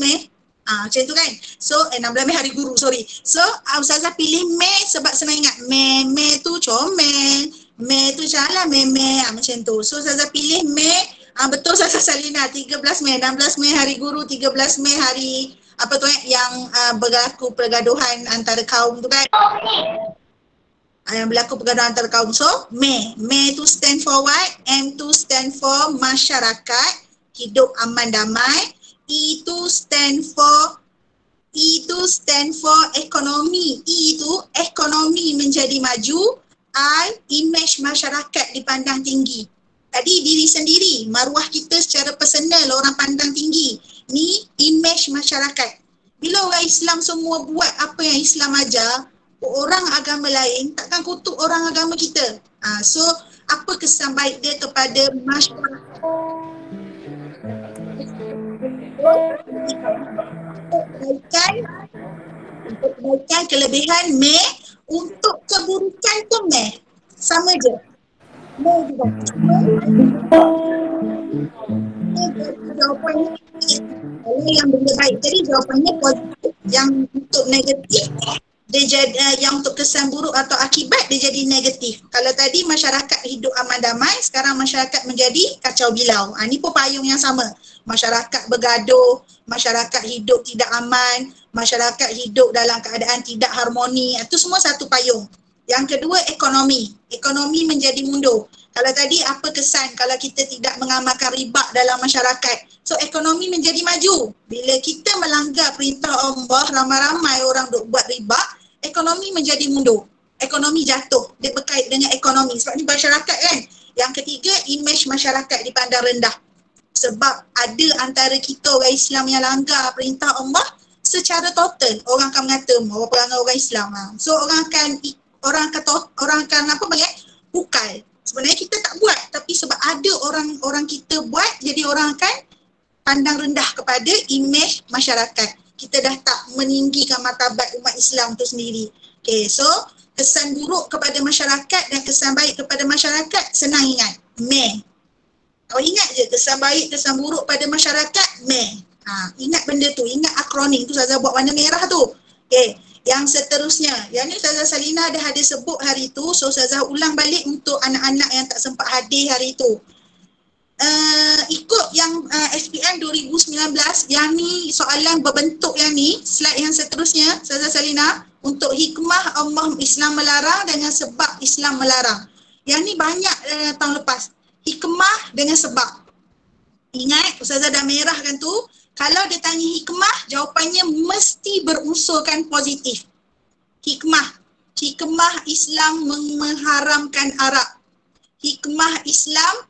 Mei. Macam tu kan. So 16 Mei hari guru, sorry. So Ustazah pilih Mei sebab senang ingat. Mei tu comel. Mei tu salah Mei. Macam tu. So Ustazah pilih Mei. Betul Ustazah Salina, 13 Mei, 16 Mei hari guru, 13 Mei hari apa tu yang berlaku pergaduhan antara kaum tu kan. Yang berlaku pergaduhan antara kaum. So, ME tu stand for what? M tu stand for masyarakat, hidup aman damai. E tu stand for ekonomi. E tu ekonomi menjadi maju. I, image masyarakat dipandang tinggi. Tadi diri sendiri, maruah kita secara personal orang pandang tinggi. Ni image masyarakat. Bila orang Islam semua buat apa yang Islam ajar, orang agama lain takkan kutuk orang agama kita. So apa kesan baik dia kepada masyarakat? Untuk kebaikan, kelebihan ME, untuk keburukan pun ME. Sama je. ME juga. Jawapannya kalau yang benda baik tadi jawapannya positif. Yang untuk negatif dia jadi yang untuk kesan buruk atau akibat dia jadi negatif. Kalau tadi masyarakat hidup aman damai, sekarang masyarakat menjadi kacau bilau. Ni pun payung yang sama. Masyarakat bergaduh, masyarakat hidup tidak aman, masyarakat hidup dalam keadaan tidak harmoni. Itu semua satu payung. Yang kedua ekonomi. Ekonomi menjadi mundur. Kalau tadi apa kesan kalau kita tidak mengamalkan riba dalam masyarakat? So ekonomi menjadi maju. Bila kita melanggar perintah Allah, ramai-ramai orang duk buat riba, ekonomi menjadi mundur. Ekonomi jatuh. Dia berkait dengan ekonomi. Sebab ni masyarakat kan. Yang ketiga, image masyarakat dipandang rendah. Sebab ada antara kita orang Islam yang langgar perintah Allah secara total. Orang akan mengata, perangai orang Islam. So orang akan apa panggil? Pukal. Sebenarnya kita tak buat, tapi sebab ada orang kita buat, jadi orang akan pandang rendah kepada imej masyarakat. Kita dah tak meninggikan martabat umat Islam tu sendiri. Okay, so kesan buruk kepada masyarakat dan kesan baik kepada masyarakat senang ingat. ME. Kau ingat je kesan baik, kesan buruk pada masyarakat, ME. Ingat benda tu, ingat akronim tu Ustazah buat warna merah tu. Okay. Yang seterusnya, yang ni Ustazah Salina dah ada sebut hari tu, so Ustazah ulang balik untuk anak-anak yang tak sempat hadir hari tu. Ikut yang SPM 2019, yang ni soalan berbentuk yang ni, slide yang seterusnya Ustazah Salina, untuk hikmah Allah Islam melarang dengan sebab Islam melarang. Yang ni banyak tahun lepas. Hikmah dengan sebab. Ingat Ustazah dah merahkan tu. Kalau dia tanya hikmah, jawapannya mesti berunsurkan positif. Hikmah. Hikmah Islam mengharamkan arak. Hikmah Islam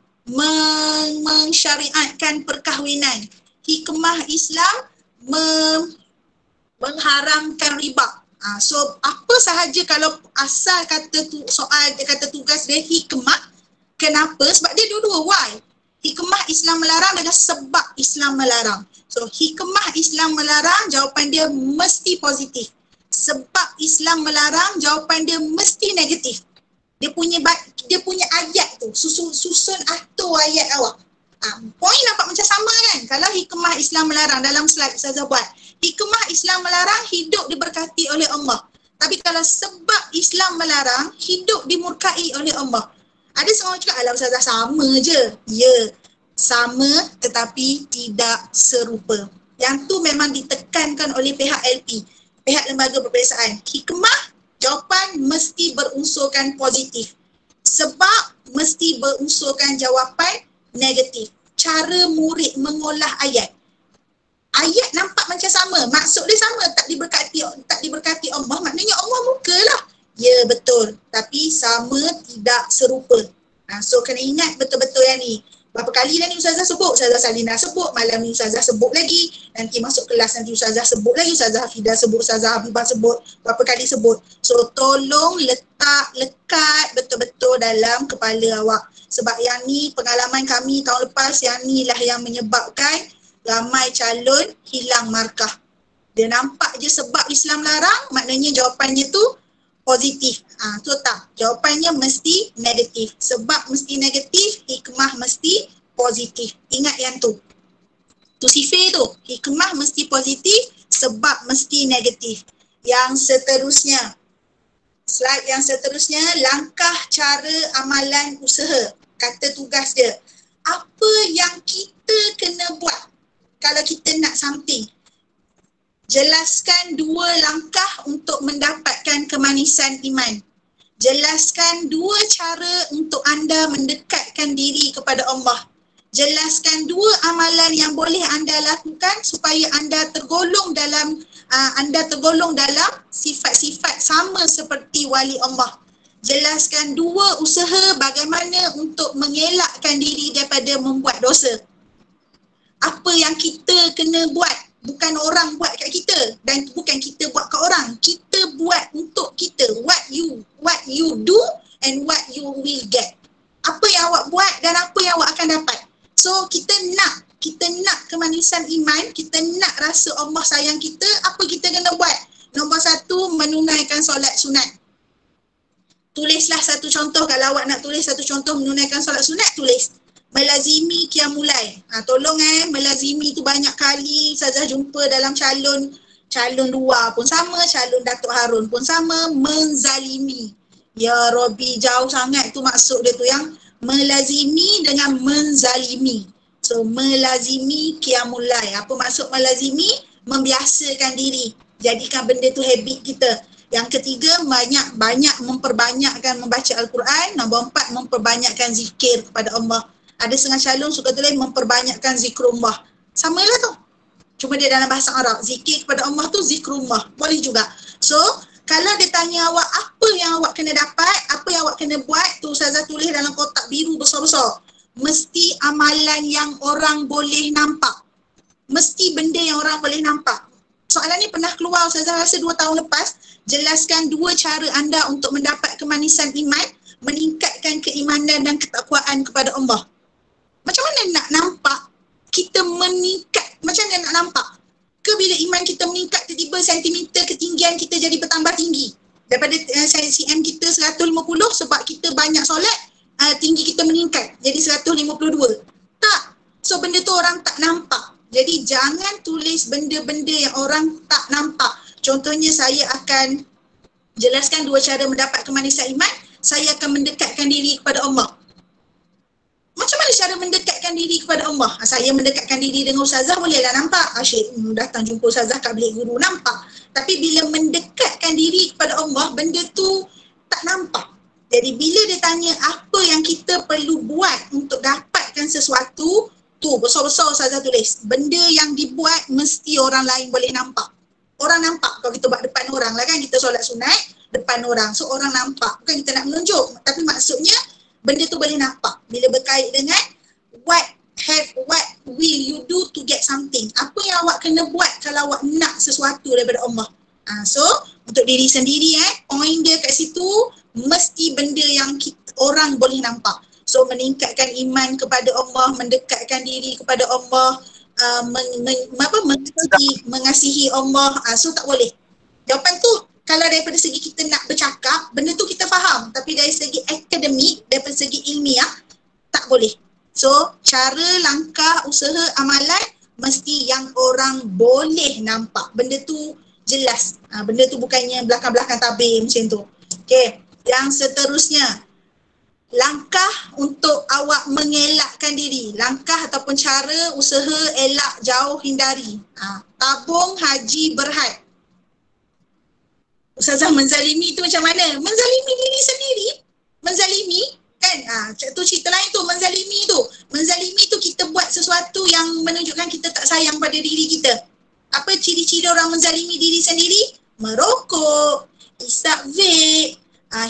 mensyariatkan perkahwinan. Hikmah Islam mengharamkan riba. So apa sahaja kalau asal kata tu, soal dia kata tugas dia hikmah. Kenapa? Sebab dia dua-dua. Why? Hikmah Islam melarang dengan sebab Islam melarang. So hikmah Islam melarang, jawapan dia mesti positif. Sebab Islam melarang, jawapan dia mesti negatif. Dia punya ayat tu, susun atur ayat awak. Poin nampak macam sama kan? Kalau hikmah Islam melarang dalam slide Ustazah buat. Hikmah Islam melarang, hidup diberkati oleh Allah. Tapi kalau sebab Islam melarang, hidup dimurkai oleh Allah. Ada seorang cakap, alah Ustazah sama je. Ya, sama tetapi tidak serupa. Yang tu memang ditekankan oleh pihak LP, pihak lembaga peperiksaan. Hikmah, jawapan mesti berunsurkan positif. Sebab mesti berunsurkan jawapan negatif. Cara murid mengolah ayat. Ayat nampak macam sama, maksud dia sama, tak diberkati Allah, maknanya Allah mukalah. Ya betul, tapi sama tidak serupa. So kena ingat betul-betul yang ni. Berapa kali dah ni Ustazah sebut, Ustazah Salina sebut, malam ni Ustazah sebut lagi, nanti masuk kelas nanti Ustazah sebut lagi, Ustazah Hafidah sebut, Ustazah Habibah sebut, berapa kali sebut. So tolong lekat betul-betul dalam kepala awak. Sebab yang ni pengalaman kami tahun lepas, yang ni lah yang menyebabkan ramai calon hilang markah. Dia nampak je sebab Islam larang, maknanya jawapannya tu positif. Tu tak. Jawapannya mesti negatif. Sebab mesti negatif, hikmah mesti positif. Ingat yang tu. Tu sifir tu. Hikmah mesti positif, sebab mesti negatif. Yang seterusnya. Slide yang seterusnya, langkah cara amalan usaha. Kata tugas dia. Apa yang kita kena buat kalau kita nak something? Jelaskan 2 langkah untuk mendapatkan kemanisan iman. Jelaskan 2 cara untuk anda mendekatkan diri kepada Allah. Jelaskan 2 amalan yang boleh anda lakukan supaya anda tergolong dalam sifat-sifat sama seperti wali Allah. Jelaskan 2 usaha bagaimana untuk mengelakkan diri daripada membuat dosa. Apa yang kita kena buat? Bukan orang buat kat kita dan bukan kita buat kat orang. Kita buat untuk kita. What you do and what you will get. Apa yang awak buat dan apa yang awak akan dapat. So kita nak kemanisan iman, kita nak rasa Allah sayang kita, apa kita kena buat? Nombor 1, menunaikan solat sunat. Tulislah satu contoh. Kalau awak nak tulis satu contoh menunaikan solat sunat, tulis. Melazimi qiyamulail. Tolong melazimi tu banyak kali Ustazah jumpa dalam calon luar pun sama, calon Datuk Harun pun sama, menzalimi. Ya Rabbi, jauh sangat tu maksud dia tu, yang melazimi dengan menzalimi. So melazimi qiyamulail. Apa maksud melazimi? Membiasakan diri. Jadikan benda tu habit kita. Yang ketiga, banyak memperbanyakkan membaca Al-Quran. Nombor 4, memperbanyakkan zikir kepada Allah. Ada setengah calon suka tulis memperbanyakkan zikrullah. Sama lah tu. Cuma dia dalam bahasa Arab. Zikir kepada Allah tu zikrullah. Boleh juga. So, kalau dia tanya awak apa yang awak kena dapat, apa yang awak kena buat, tu Ustazah tulis dalam kotak biru besar-besar. Mesti amalan yang orang boleh nampak. Mesti benda yang orang boleh nampak. Soalan ni pernah keluar Ustazah rasa 2 tahun lepas. Jelaskan 2 cara anda untuk mendapat kemanisan iman, meningkatkan keimanan dan ketakwaan kepada Allah. Macam mana nak nampak kita meningkat? Macam mana nak nampak? Ke bila iman kita meningkat tiba-tiba sentimeter ketinggian kita jadi bertambah tinggi? Daripada cm kita 150 sebab kita banyak solat, tinggi kita meningkat jadi 152. Tak. So benda tu orang tak nampak. Jadi jangan tulis benda-benda yang orang tak nampak. Contohnya saya akan jelaskan 2 cara mendapat kemanisan iman. Saya akan mendekatkan diri kepada Allah. Macam mana cara mendekatkan diri kepada Allah? Saya mendekatkan diri dengan Ustazah bolehlah nampak. Asyik datang jumpa Ustazah kat bilik guru nampak. Tapi bila mendekatkan diri kepada Allah, benda tu tak nampak. Jadi bila dia tanya apa yang kita perlu buat untuk dapatkan sesuatu, tu besar-besar Ustazah tulis. Benda yang dibuat mesti orang lain boleh nampak. Orang nampak kalau kita buat depan orang lah kan. Kita solat sunat depan orang. So orang nampak. Bukan kita nak menunjuk. Tapi maksudnya benda tu boleh nampak. Bila berkait dengan what will you do to get something. Apa yang awak kena buat kalau awak nak sesuatu daripada Allah. So untuk diri sendiri point dia kat situ mesti benda yang orang boleh nampak. So meningkatkan iman kepada Allah, mendekatkan diri kepada Allah, mengasihi Allah. So tak boleh. Jawapan tu kalau daripada segi kita nak bercakap, benda tu kita faham. Tapi dari segi akademik, daripada segi ilmiah, tak boleh. So, cara, langkah, usaha, amalan, mesti yang orang boleh nampak. Benda tu jelas. Benda tu bukannya belakang-belakang tabir macam tu. Okay. Yang seterusnya, langkah untuk awak mengelakkan diri. Langkah ataupun cara, usaha, elak, jauh, hindari. Tabung haji berhad. Ustazah menzalimi tu macam mana? Menzalimi diri sendiri. Menzalimi kan? Tu cerita lain tu, menzalimi tu. Menzalimi tu kita buat sesuatu yang menunjukkan kita tak sayang pada diri kita. Apa ciri-ciri orang menzalimi diri sendiri? Merokok, isap vape,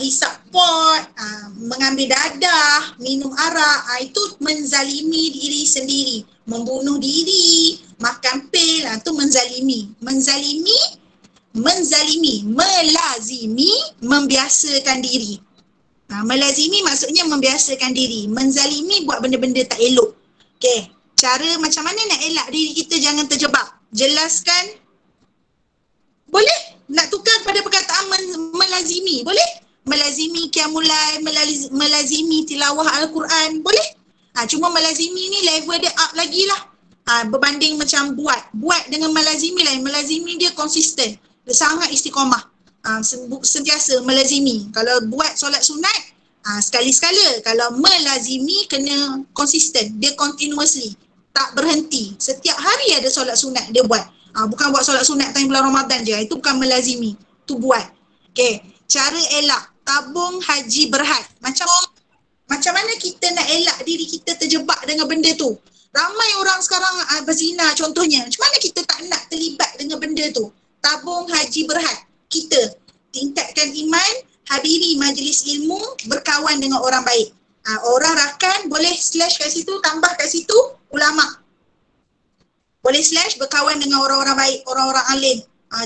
hisap pot, mengambil dadah, minum arak, itu menzalimi diri sendiri, membunuh diri, makan pil, itu menzalimi. Menzalimi, melazimi, membiasakan diri. Melazimi maksudnya membiasakan diri. Menzalimi buat benda-benda tak elok. Okey, cara macam mana nak elak diri kita jangan terjebak? Jelaskan. Boleh? Nak tukar pada perkataan melazimi? Boleh? Melazimi qiyamul-lail, melazimi tilawah Al-Quran, boleh? Cuma melazimi ni level dia up lagi lah. Berbanding macam buat dengan melazimi lain. Melazimi dia konsisten, dia sangat istiqamah, sentiasa melazimi. Kalau buat solat sunat, sekali-sekala. Kalau melazimi kena konsisten, dia continuously, tak berhenti. Setiap hari ada solat sunat dia buat. Bukan buat solat sunat time bulan Ramadan je, itu bukan melazimi, tu buat. Okay, cara elak, tabung haji berhad. Macam mana kita nak elak diri kita terjebak dengan benda tu? Ramai orang sekarang berzina contohnya. Macam mana kita tak nak terlibat dengan benda tu? Tabung haji berhad. Kita tingkatkan iman, hadiri majlis ilmu, berkawan dengan orang baik. Orang rakan boleh slash kat situ, tambah kat situ ulama. Boleh slash berkawan dengan orang-orang baik, orang-orang alim.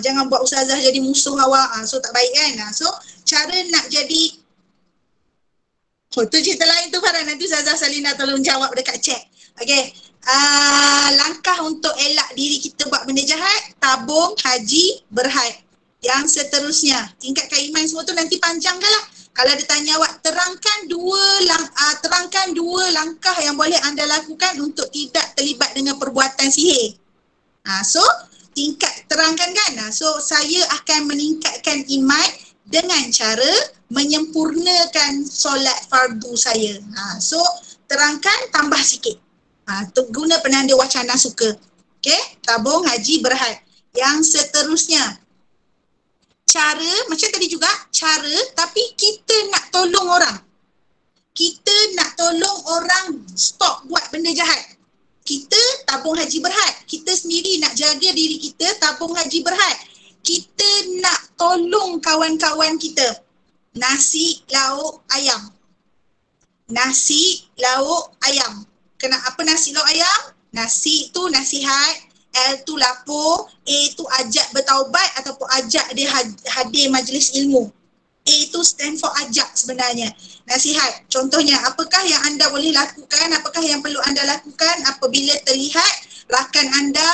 Jangan buat ustazah jadi musuh awak. So tak baik kan? So cara nak jadi, tu cerita lain tu Farah. Nanti Ustazah Salina tolong jawab dekat chat. Okay. Langkah untuk elak diri kita buat benda jahat, tabung haji berhad. Yang seterusnya, tingkatkan iman, semua tu nanti panjang kan lah. Kalau dia tanya awak, terangkan dua langkah yang boleh anda lakukan untuk tidak terlibat dengan perbuatan sihir. So terangkan kan. So saya akan meningkatkan iman dengan cara menyempurnakan solat fardu saya. So terangkan, tambah sikit. Guna penanda wacana suka. Okay, tabung haji berhad. Yang seterusnya, cara macam tadi juga, cara tapi kita nak tolong orang. Kita nak tolong orang stop buat benda jahat. Kita tabung haji berhad. Kita sendiri nak jaga diri kita, tabung haji berhad. Kita nak tolong kawan-kawan kita. Nasi, lauk, ayam. Nasi, lauk, ayam. Apa nasi, lauk, ayam? Nasi tu nasihat, L tu lapor, A tu ajak bertaubat ataupun ajak dia hadir majlis ilmu. A tu stand for ajak sebenarnya. Nasihat. Contohnya, apakah yang anda boleh lakukan, apakah yang perlu anda lakukan apabila terlihat rakan anda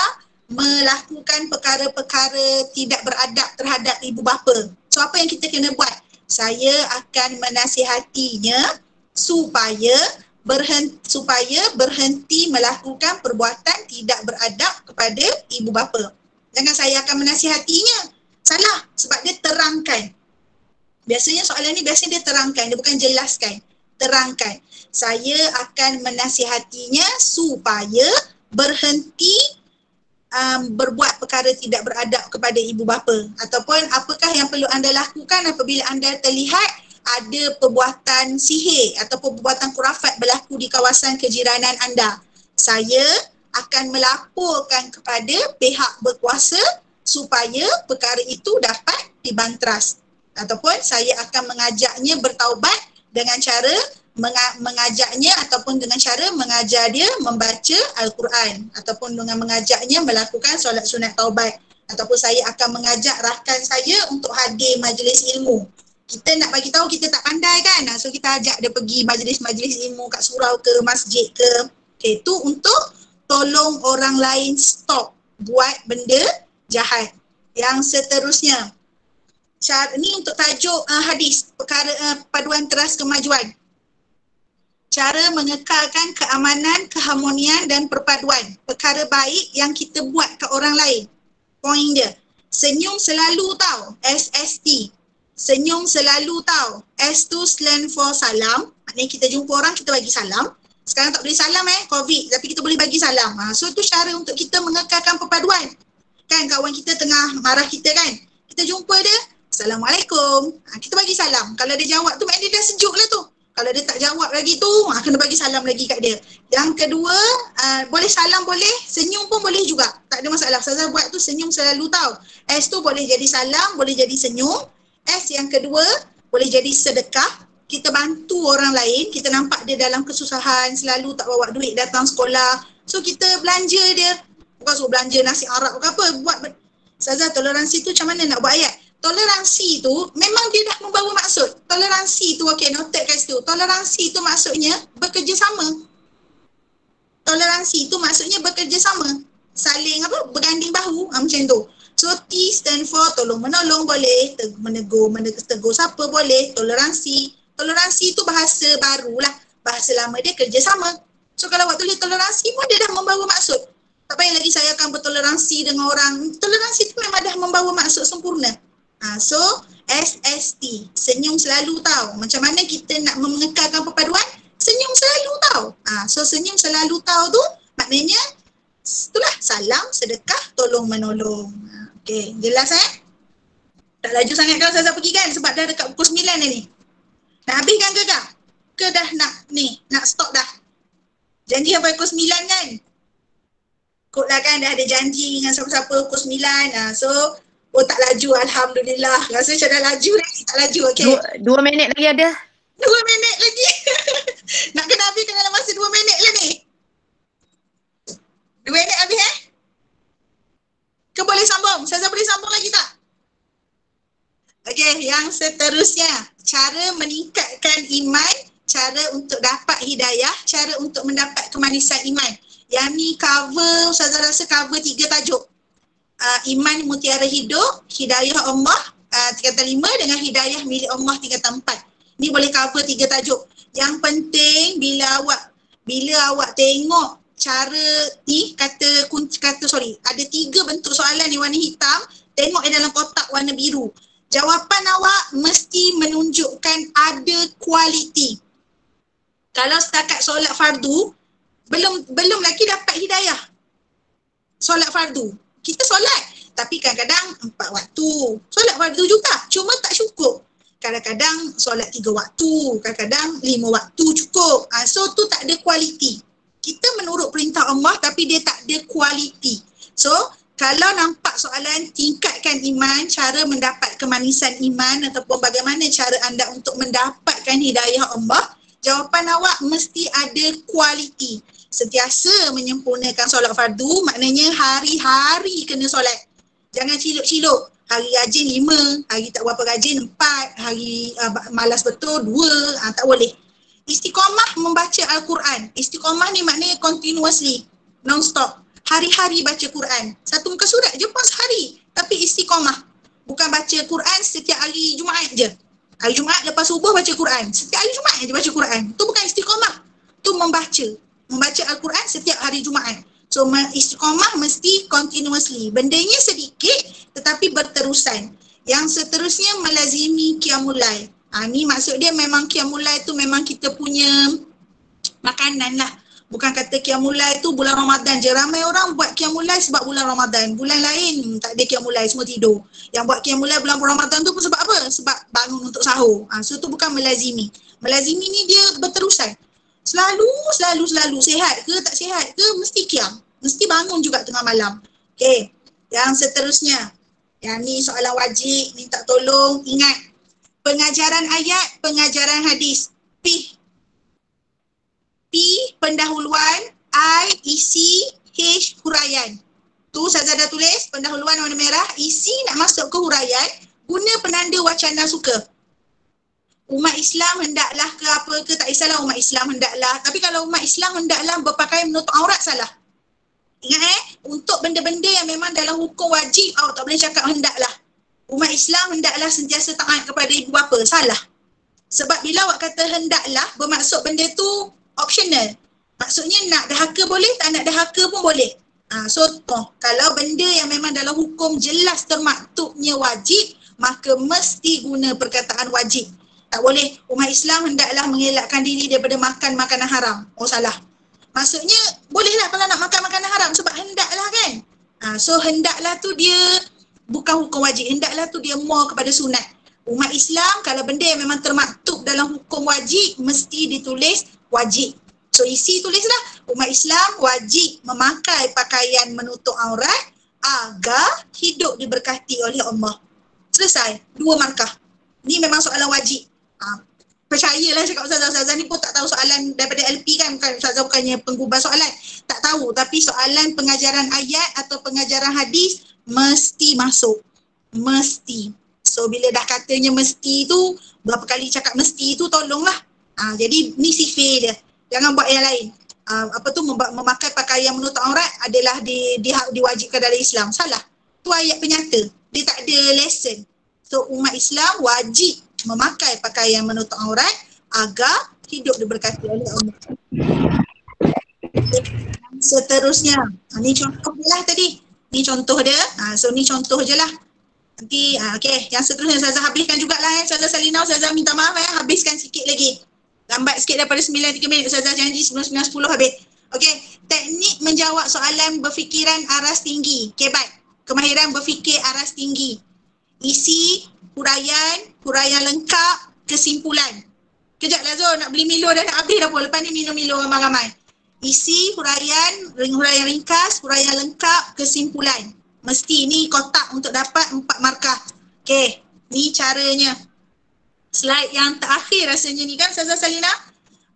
melakukan perkara-perkara tidak beradab terhadap ibu bapa. So apa yang kita kena buat? Saya akan menasihatinya supaya berhenti melakukan perbuatan tidak beradab kepada ibu bapa. Jangan saya akan menasihatinya. Salah, sebab dia terangkan. Biasanya soalan ni dia terangkan, dia bukan jelaskan. Terangkan. Saya akan menasihatinya supaya berhenti berbuat perkara tidak beradab kepada ibu bapa. Ataupun apakah yang perlu anda lakukan apabila anda terlihat ada perbuatan sihir ataupun perbuatan khurafat berlaku di kawasan kejiranan anda. Saya akan melaporkan kepada pihak berkuasa supaya perkara itu dapat dibantras. Ataupun saya akan mengajaknya bertaubat dengan cara mengajaknya ataupun dengan cara mengajar dia membaca Al-Quran ataupun dengan mengajaknya melakukan solat sunat taubat. Ataupun saya akan mengajak rakan saya untuk hadir majlis ilmu. Kita nak bagi tahu kita tak pandai kan? So kita ajak dia pergi majlis-majlis ilmu kat surau ke masjid ke. Okay, tu untuk tolong orang lain stop buat benda jahat. Yang seterusnya, ni untuk tajuk hadis, perkara paduan teras kemajuan. Cara mengekalkan keamanan, keharmonian dan perpaduan. Perkara baik yang kita buat ke orang lain. Poin dia, senyum selalu tau, SST. Senyum selalu tau. S tu stand for salam. Maknanya kita jumpa orang, kita bagi salam. Sekarang tak boleh salam COVID, tapi kita boleh bagi salam. So tu cara untuk kita mengekalkan perpaduan. Kan kawan kita tengah marah kita kan, kita jumpa dia, Assalamualaikum. Kita bagi salam. Kalau dia jawab tu maknanya dia dah sejuk lah tu. Kalau dia tak jawab lagi tu, kena bagi salam lagi kat dia. Yang kedua, boleh salam boleh, senyum pun boleh juga. Tak ada masalah. Saya buat tu senyum selalu tau. S tu boleh jadi salam, boleh jadi senyum. S yang kedua, boleh jadi sedekah, kita bantu orang lain, kita nampak dia dalam kesusahan, selalu tak bawa duit datang sekolah. So kita belanja dia, bukan suruh belanja nasi Arab ke apa, buat. Ustazah, toleransi tu macam mana nak buat ayat? Toleransi tu memang dia dah membawa maksud. Toleransi tu, okey, noted kat situ. Toleransi tu maksudnya bekerjasama. Toleransi tu maksudnya bekerjasama. Saling apa? Berganding bahu, macam tu. So T stand for tolong menolong boleh, menegur siapa boleh, toleransi. Toleransi tu bahasa barulah. Bahasa lama dia kerjasama. So kalau awak tulis toleransi pun dia dah membawa maksud. Tak payah lagi saya akan bertoleransi dengan orang. Toleransi tu memang dah membawa maksud sempurna. So SST, senyum selalu tahu. Macam mana kita nak mengekalkan perpaduan? Senyum selalu tahu. So senyum selalu tahu tu maknanya itulah salam, sedekah, tolong menolong. Okey, jelas Tak laju sangat kalau saya pergi kan sebab dah dekat pukul 9 dah ni. Nak habis kan ke kak? Ke dah nak stop dah? Janji sampai pukul 9 kan? Kot lah kan dah ada janji dengan siapa-siapa pukul 9. So tak laju, alhamdulillah. Rasa macam dah laju lagi, tak laju. Okey. 2 minit lagi ada. 2 minit lagi. Nak kena habiskan dalam masa 2 minit lah ni. 2 minit habis Ke boleh sambung? Saya boleh sambung lagi tak? Okey, yang seterusnya. Cara meningkatkan iman, cara untuk dapat hidayah, cara untuk mendapat kemanisan iman. Yang ni cover, Ustazah rasa cover 3 tajuk. Iman mutiara hidup, hidayah Allah, tingkatan 5 dengan hidayah milik Allah tingkatan 4. Ni boleh cover 3 tajuk. Yang penting bila awak tengok cara ni kata ada 3 bentuk soalan ni warna hitam, tengok dalam kotak warna biru. Jawapan awak mesti menunjukkan ada kualiti. Kalau setakat solat fardu, belum lagi dapat hidayah. Solat fardu. Kita solat, tapi kadang-kadang 4 waktu. Solat fardu juga, cuma tak cukup. Kadang-kadang solat 3 waktu, kadang-kadang 5 waktu cukup. So tu tak ada kualiti. Kita menurut perintah Allah tapi dia tak ada kualiti. So kalau nampak soalan tingkatkan iman, cara mendapat kemanisan iman ataupun bagaimana cara anda untuk mendapatkan hidayah Allah, jawapan awak mesti ada kualiti. Sentiasa menyempurnakan solat fardu, maknanya hari-hari kena solat. Jangan ciluk-ciluk. Hari rajin 5, hari tak berapa rajin 4, hari malas betul 2, tak boleh. Istiqamah membaca Al-Quran. Istiqamah ni maknanya continuously, non-stop. Hari-hari baca Quran. Satu muka surat je pun sehari. Tapi istiqamah. Bukan baca Quran setiap hari Jumaat je. Hari Jumaat lepas subuh baca Quran. Setiap hari Jumaat je baca Quran. Tu bukan istiqamah. Tu membaca Al-Quran setiap hari Jumaat. So istiqamah mesti continuously. Bendanya sedikit tetapi berterusan. Yang seterusnya melazimi qiyamul lail. Ni maksud dia memang qiyamul lail tu memang kita punya makanan lah. Bukan kata qiyamul lail tu bulan Ramadan je. Ramai orang buat qiyamul lail sebab bulan Ramadan. Bulan lain tak ada qiyamul lail, semua tidur. Yang buat qiyamul lail bulan Ramadan tu pun sebab apa? Sebab bangun untuk sahur. So tu bukan melazimi. Melazimi ni dia berterusan. Selalu. Sihat ke tak sihat ke mesti qiyam. Mesti bangun juga tengah malam. Okey. Yang seterusnya. Yang ni soalan wajib, minta tolong. Ingat. Pengajaran ayat, pengajaran hadis. P pendahuluan, I isi, H huraian. Tu saya dah tulis pendahuluan warna merah, isi nak masuk ke huraian, guna penanda wacana suka. Umat Islam hendaklah ke apa ke, tak kisahlah umat Islam hendaklah. Tapi kalau umat Islam hendaklah berpakaian menutup aurat, salah. Ingat untuk benda-benda yang memang dalam hukum wajib, awak tak boleh cakap hendaklah. Umat Islam hendaklah sentiasa taat kepada ibu bapa, salah. Sebab bila awak kata hendaklah, bermaksud benda tu optional. Maksudnya nak dahaka boleh, tak nak dahaka pun boleh. So kalau benda yang memang dalam hukum jelas termaktubnya wajib, maka mesti guna perkataan wajib. Tak boleh umat Islam hendaklah mengelakkan diri daripada makan makanan haram. Salah. Maksudnya bolehlah kalau nak makan makanan haram sebab hendaklah kan. So hendaklah tu dia bukan hukum wajib. Hendaklah tu dia more kepada sunat. Umat Islam kalau benda yang memang termaktub dalam hukum wajib mesti ditulis wajib. So isi tulislah umat Islam wajib memakai pakaian menutup aurat agar hidup diberkati oleh Allah. Selesai. 2 markah. Ni memang soalan wajib. Percayalah cakap Ustazah ni pun tak tahu soalan daripada LP kan. Ustazah bukannya penggubah soalan. Tak tahu. Tapi soalan pengajaran ayat atau pengajaran hadis mesti masuk. Mesti. So bila dah katanya mesti tu, berapa kali cakap mesti tu tolonglah. Jadi ni sifir dia. Jangan buat yang lain. Memakai pakaian menutup aurat adalah diwajibkan dalam Islam. Salah. Tu ayat penyata. Dia tak ada lesson. So umat Islam wajib memakai pakaian menutup aurat agar hidup diberkati oleh Allah. Seterusnya, ni contoh je lah tadi. Ni contoh dia. So ni contoh je lah. Nanti, okay. Yang seterusnya Ustazah habiskan jugalah Ustazah Salina. Ustazah minta maaf habiskan sikit lagi. Lambat sikit daripada 9.3 minit. Ustazah janji sebelum 9.10 habis. Okay. Teknik menjawab soalan berfikiran aras tinggi. Okay, baik. Kemahiran berfikir aras tinggi. Isi, huraian lengkap, kesimpulan. Kejap lah Zul, nak beli Milo dah nak habis dah pun. Lepas ni minum Milo ramai-ramai. Isi, huraian ringkas, huraian lengkap, kesimpulan. Mesti ni kotak untuk dapat 4 markah. Okay, ni caranya. Slide yang terakhir rasanya ni kan Ustazah Salina?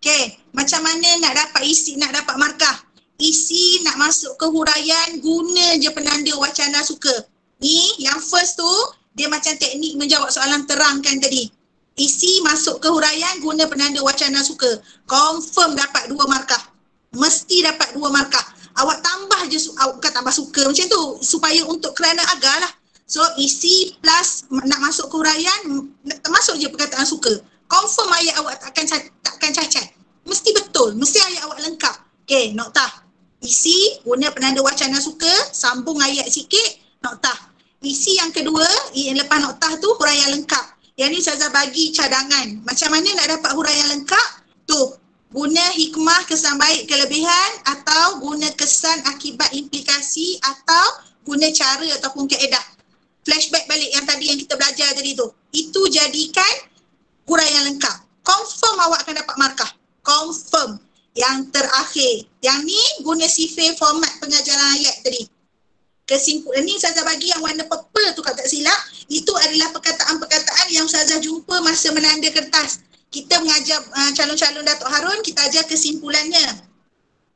Okay, macam mana nak dapat isi, nak dapat markah? Isi nak masuk ke huraian, guna je penanda wacana suka. Ni yang first tu, dia macam teknik menjawab soalan terang kan tadi. Isi masuk ke huraian, guna penanda wacana suka. Confirm dapat 2 markah. Mesti dapat 2 markah. Awak tambah je, bukan tambah suka macam tu, supaya untuk kerana agar lah. So isi plus nak masuk ke huraian, termasuk je perkataan suka. Confirm ayat awak takkan cacat. Mesti betul, mesti ayat awak lengkap. Okay, noktah. Isi, guna penanda wacana suka, sambung ayat sikit, noktah. Isi yang kedua, yang lepas noktah tu huraian lengkap. Yang ni Ustazah bagi cadangan. Macam mana nak dapat huraian lengkap? Tu, guna hikmah kesan baik kelebihan atau guna kesan akibat implikasi atau guna cara ataupun kaedah. Flashback balik yang tadi yang kita belajar tadi tu. Itu jadikan huraian lengkap. Confirm awak akan dapat markah. Confirm. Yang terakhir. Yang ni guna sifir format pengajaran ayat tadi. Kesimpulan ni Ustazah bagi yang warna purple tu kalau tak silap. Itu adalah perkataan-perkataan yang Ustazah jumpa masa menanda kertas. Kita mengajar calon-calon Datuk Harun, kita ajar kesimpulannya.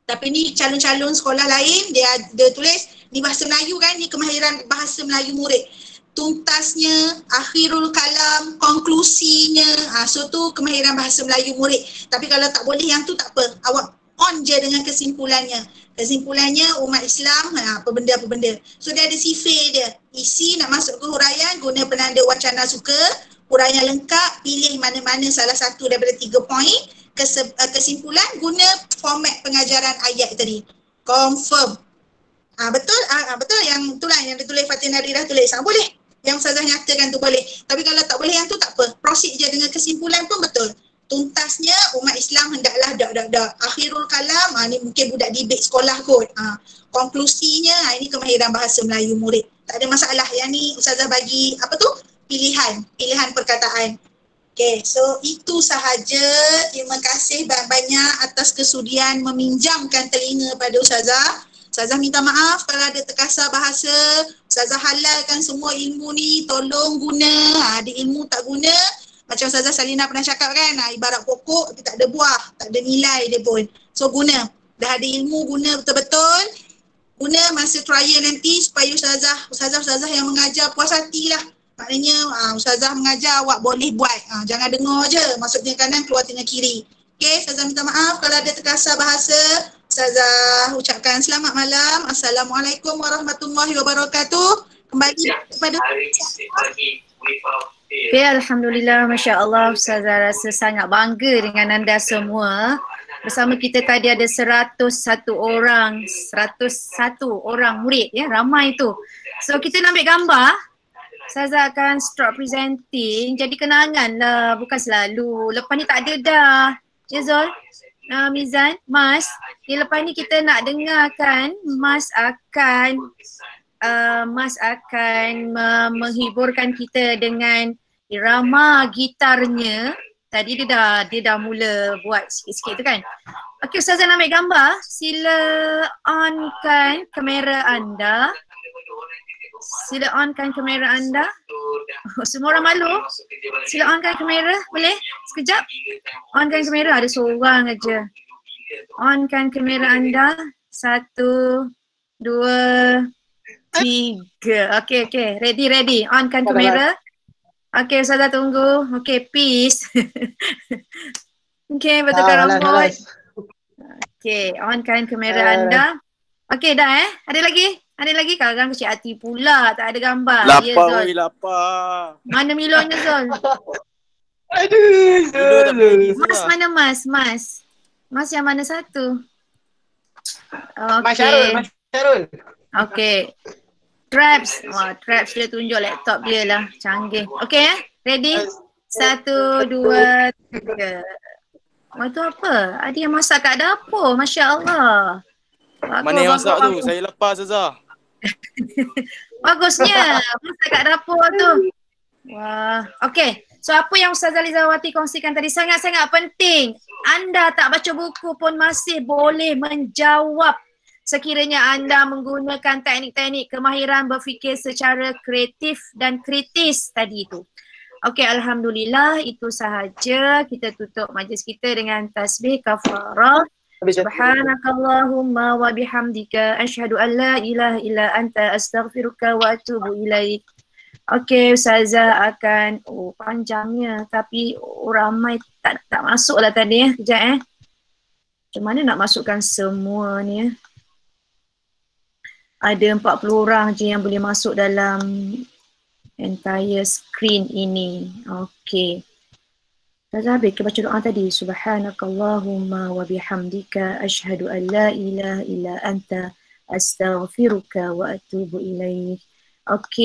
Tapi ni calon-calon sekolah lain, dia tulis, ni bahasa Melayu kan, ni kemahiran bahasa Melayu murid. Tuntasnya, akhirul kalam, konklusinya, so tu kemahiran bahasa Melayu murid. Tapi kalau tak boleh yang tu tak apa, awak on je dengan kesimpulannya. Kesimpulannya umat Islam, apa benda. So dia ada sifir dia. Isi nak masuk ke huraian, guna penanda wacana suka. Huraian lengkap, pilih mana-mana salah satu daripada 3 poin. Kesimpulan, guna format pengajaran ayat tadi. Confirm. Betul? Betul yang itulah yang ditulis Fatin Nadirah tulis. Boleh. Yang Ustazah nyatakan tu boleh. Tapi kalau tak boleh yang tu tak apa. Proceed je dengan kesimpulan pun betul. Tuntasnya umat Islam hendaklah akhirul kalam, ni mungkin budak debate sekolah kot. Konklusinya, ini kemahiran bahasa Melayu murid. Tak ada masalah. Yang ni Ustazah bagi pilihan perkataan. Okay, so itu sahaja. Terima kasih banyak-banyak atas kesudian meminjamkan telinga pada Ustazah. Ustazah minta maaf kalau ada terkasar bahasa. Ustazah halalkan semua ilmu ni, tolong guna. Ada ilmu tak guna, macam Ustazah Salina pernah cakap kan, ibarat pokok tapi tak ada buah, tak ada nilai dia pun. So guna. Dah ada ilmu, guna betul-betul. Guna masa trial nanti supaya Ustazah yang mengajar puas hatilah. Maknanya Ustazah mengajar, awak boleh buat. Jangan dengar je, masuk telinga kanan, keluar telinga kiri. Okay, Ustazah minta maaf kalau ada terkasar bahasa. Ustazah ucapkan selamat malam. Assalamualaikum warahmatullahi wabarakatuh. Kembali kepada Ya, Alhamdulillah, Masya Allah. Ustazah rasa sangat bangga dengan anda semua. Bersama kita tadi ada 101 orang murid, ya, ramai tu. So kita nak ambil gambar. Ustazah akan stop presenting. Jadi kenangan lah, bukan selalu. Lepas ni tak ada dah. Ya Zul? Mizan, Mas. Lepas ni kita nak dengarkan Mas akan menghiburkan kita dengan irama gitarnya. Tadi dia dah mula buat sikit-sikit tu kan. Okey, Ustazah nak ambil gambar. Sila onkan kamera anda. Semua orang malu. Sila onkan kamera, boleh? Sekejap. Onkan kamera, ada seorang aja. Onkan kamera anda. 1, 2, 3. Okey. Ready. Onkan kamera. Okey, Ustazah tunggu. Okey, peace. Okey, betulkan rambut. Okey, onkan kamera anda. Okey, dah Ada lagi? Kalau kecil hati pula, tak ada gambar. Lapar, lapar. Mana Milonya, Zul? Aduh. Milo tak boleh lagi. Mas mana Mas? Mas yang mana satu? Mas Syarul. Okey. Traps. Wah, Traps dia tunjuk laptop dia lah. Canggih. Okey Ready? 1, 2, 3. Wah, tu apa? Ada yang masak kat dapur. Masya Allah. Mana yang masak tu? Saya lapar, Ustazah. Bagusnya. Masak kat dapur tu. Wah. Okey. So apa yang Ustazah Lizawati kongsikan tadi sangat-sangat penting. Anda tak baca buku pun masih boleh menjawab sekiranya anda menggunakan teknik-teknik kemahiran berfikir secara kreatif dan kritis tadi itu. Okey, Alhamdulillah itu sahaja. Kita tutup majlis kita dengan tasbih kafarah. Subhanakallahumma wa bihamdika asyhadu an la ilaha illa anta astaghfiruka wa atubu ilaik. Okey, Ustazah akan panjangnya tapi ramai tak masuk lah tadi Kejap Macam mana nak masukkan semua ni Ada 40 orang je yang boleh masuk dalam entire screen ini. Okey. Ustazah habis ke baca doa tadi? Subhanakallahumma wa bihamdika asyhadu an la ilaha illa anta astaghfiruka wa atubu ilaik. Okey.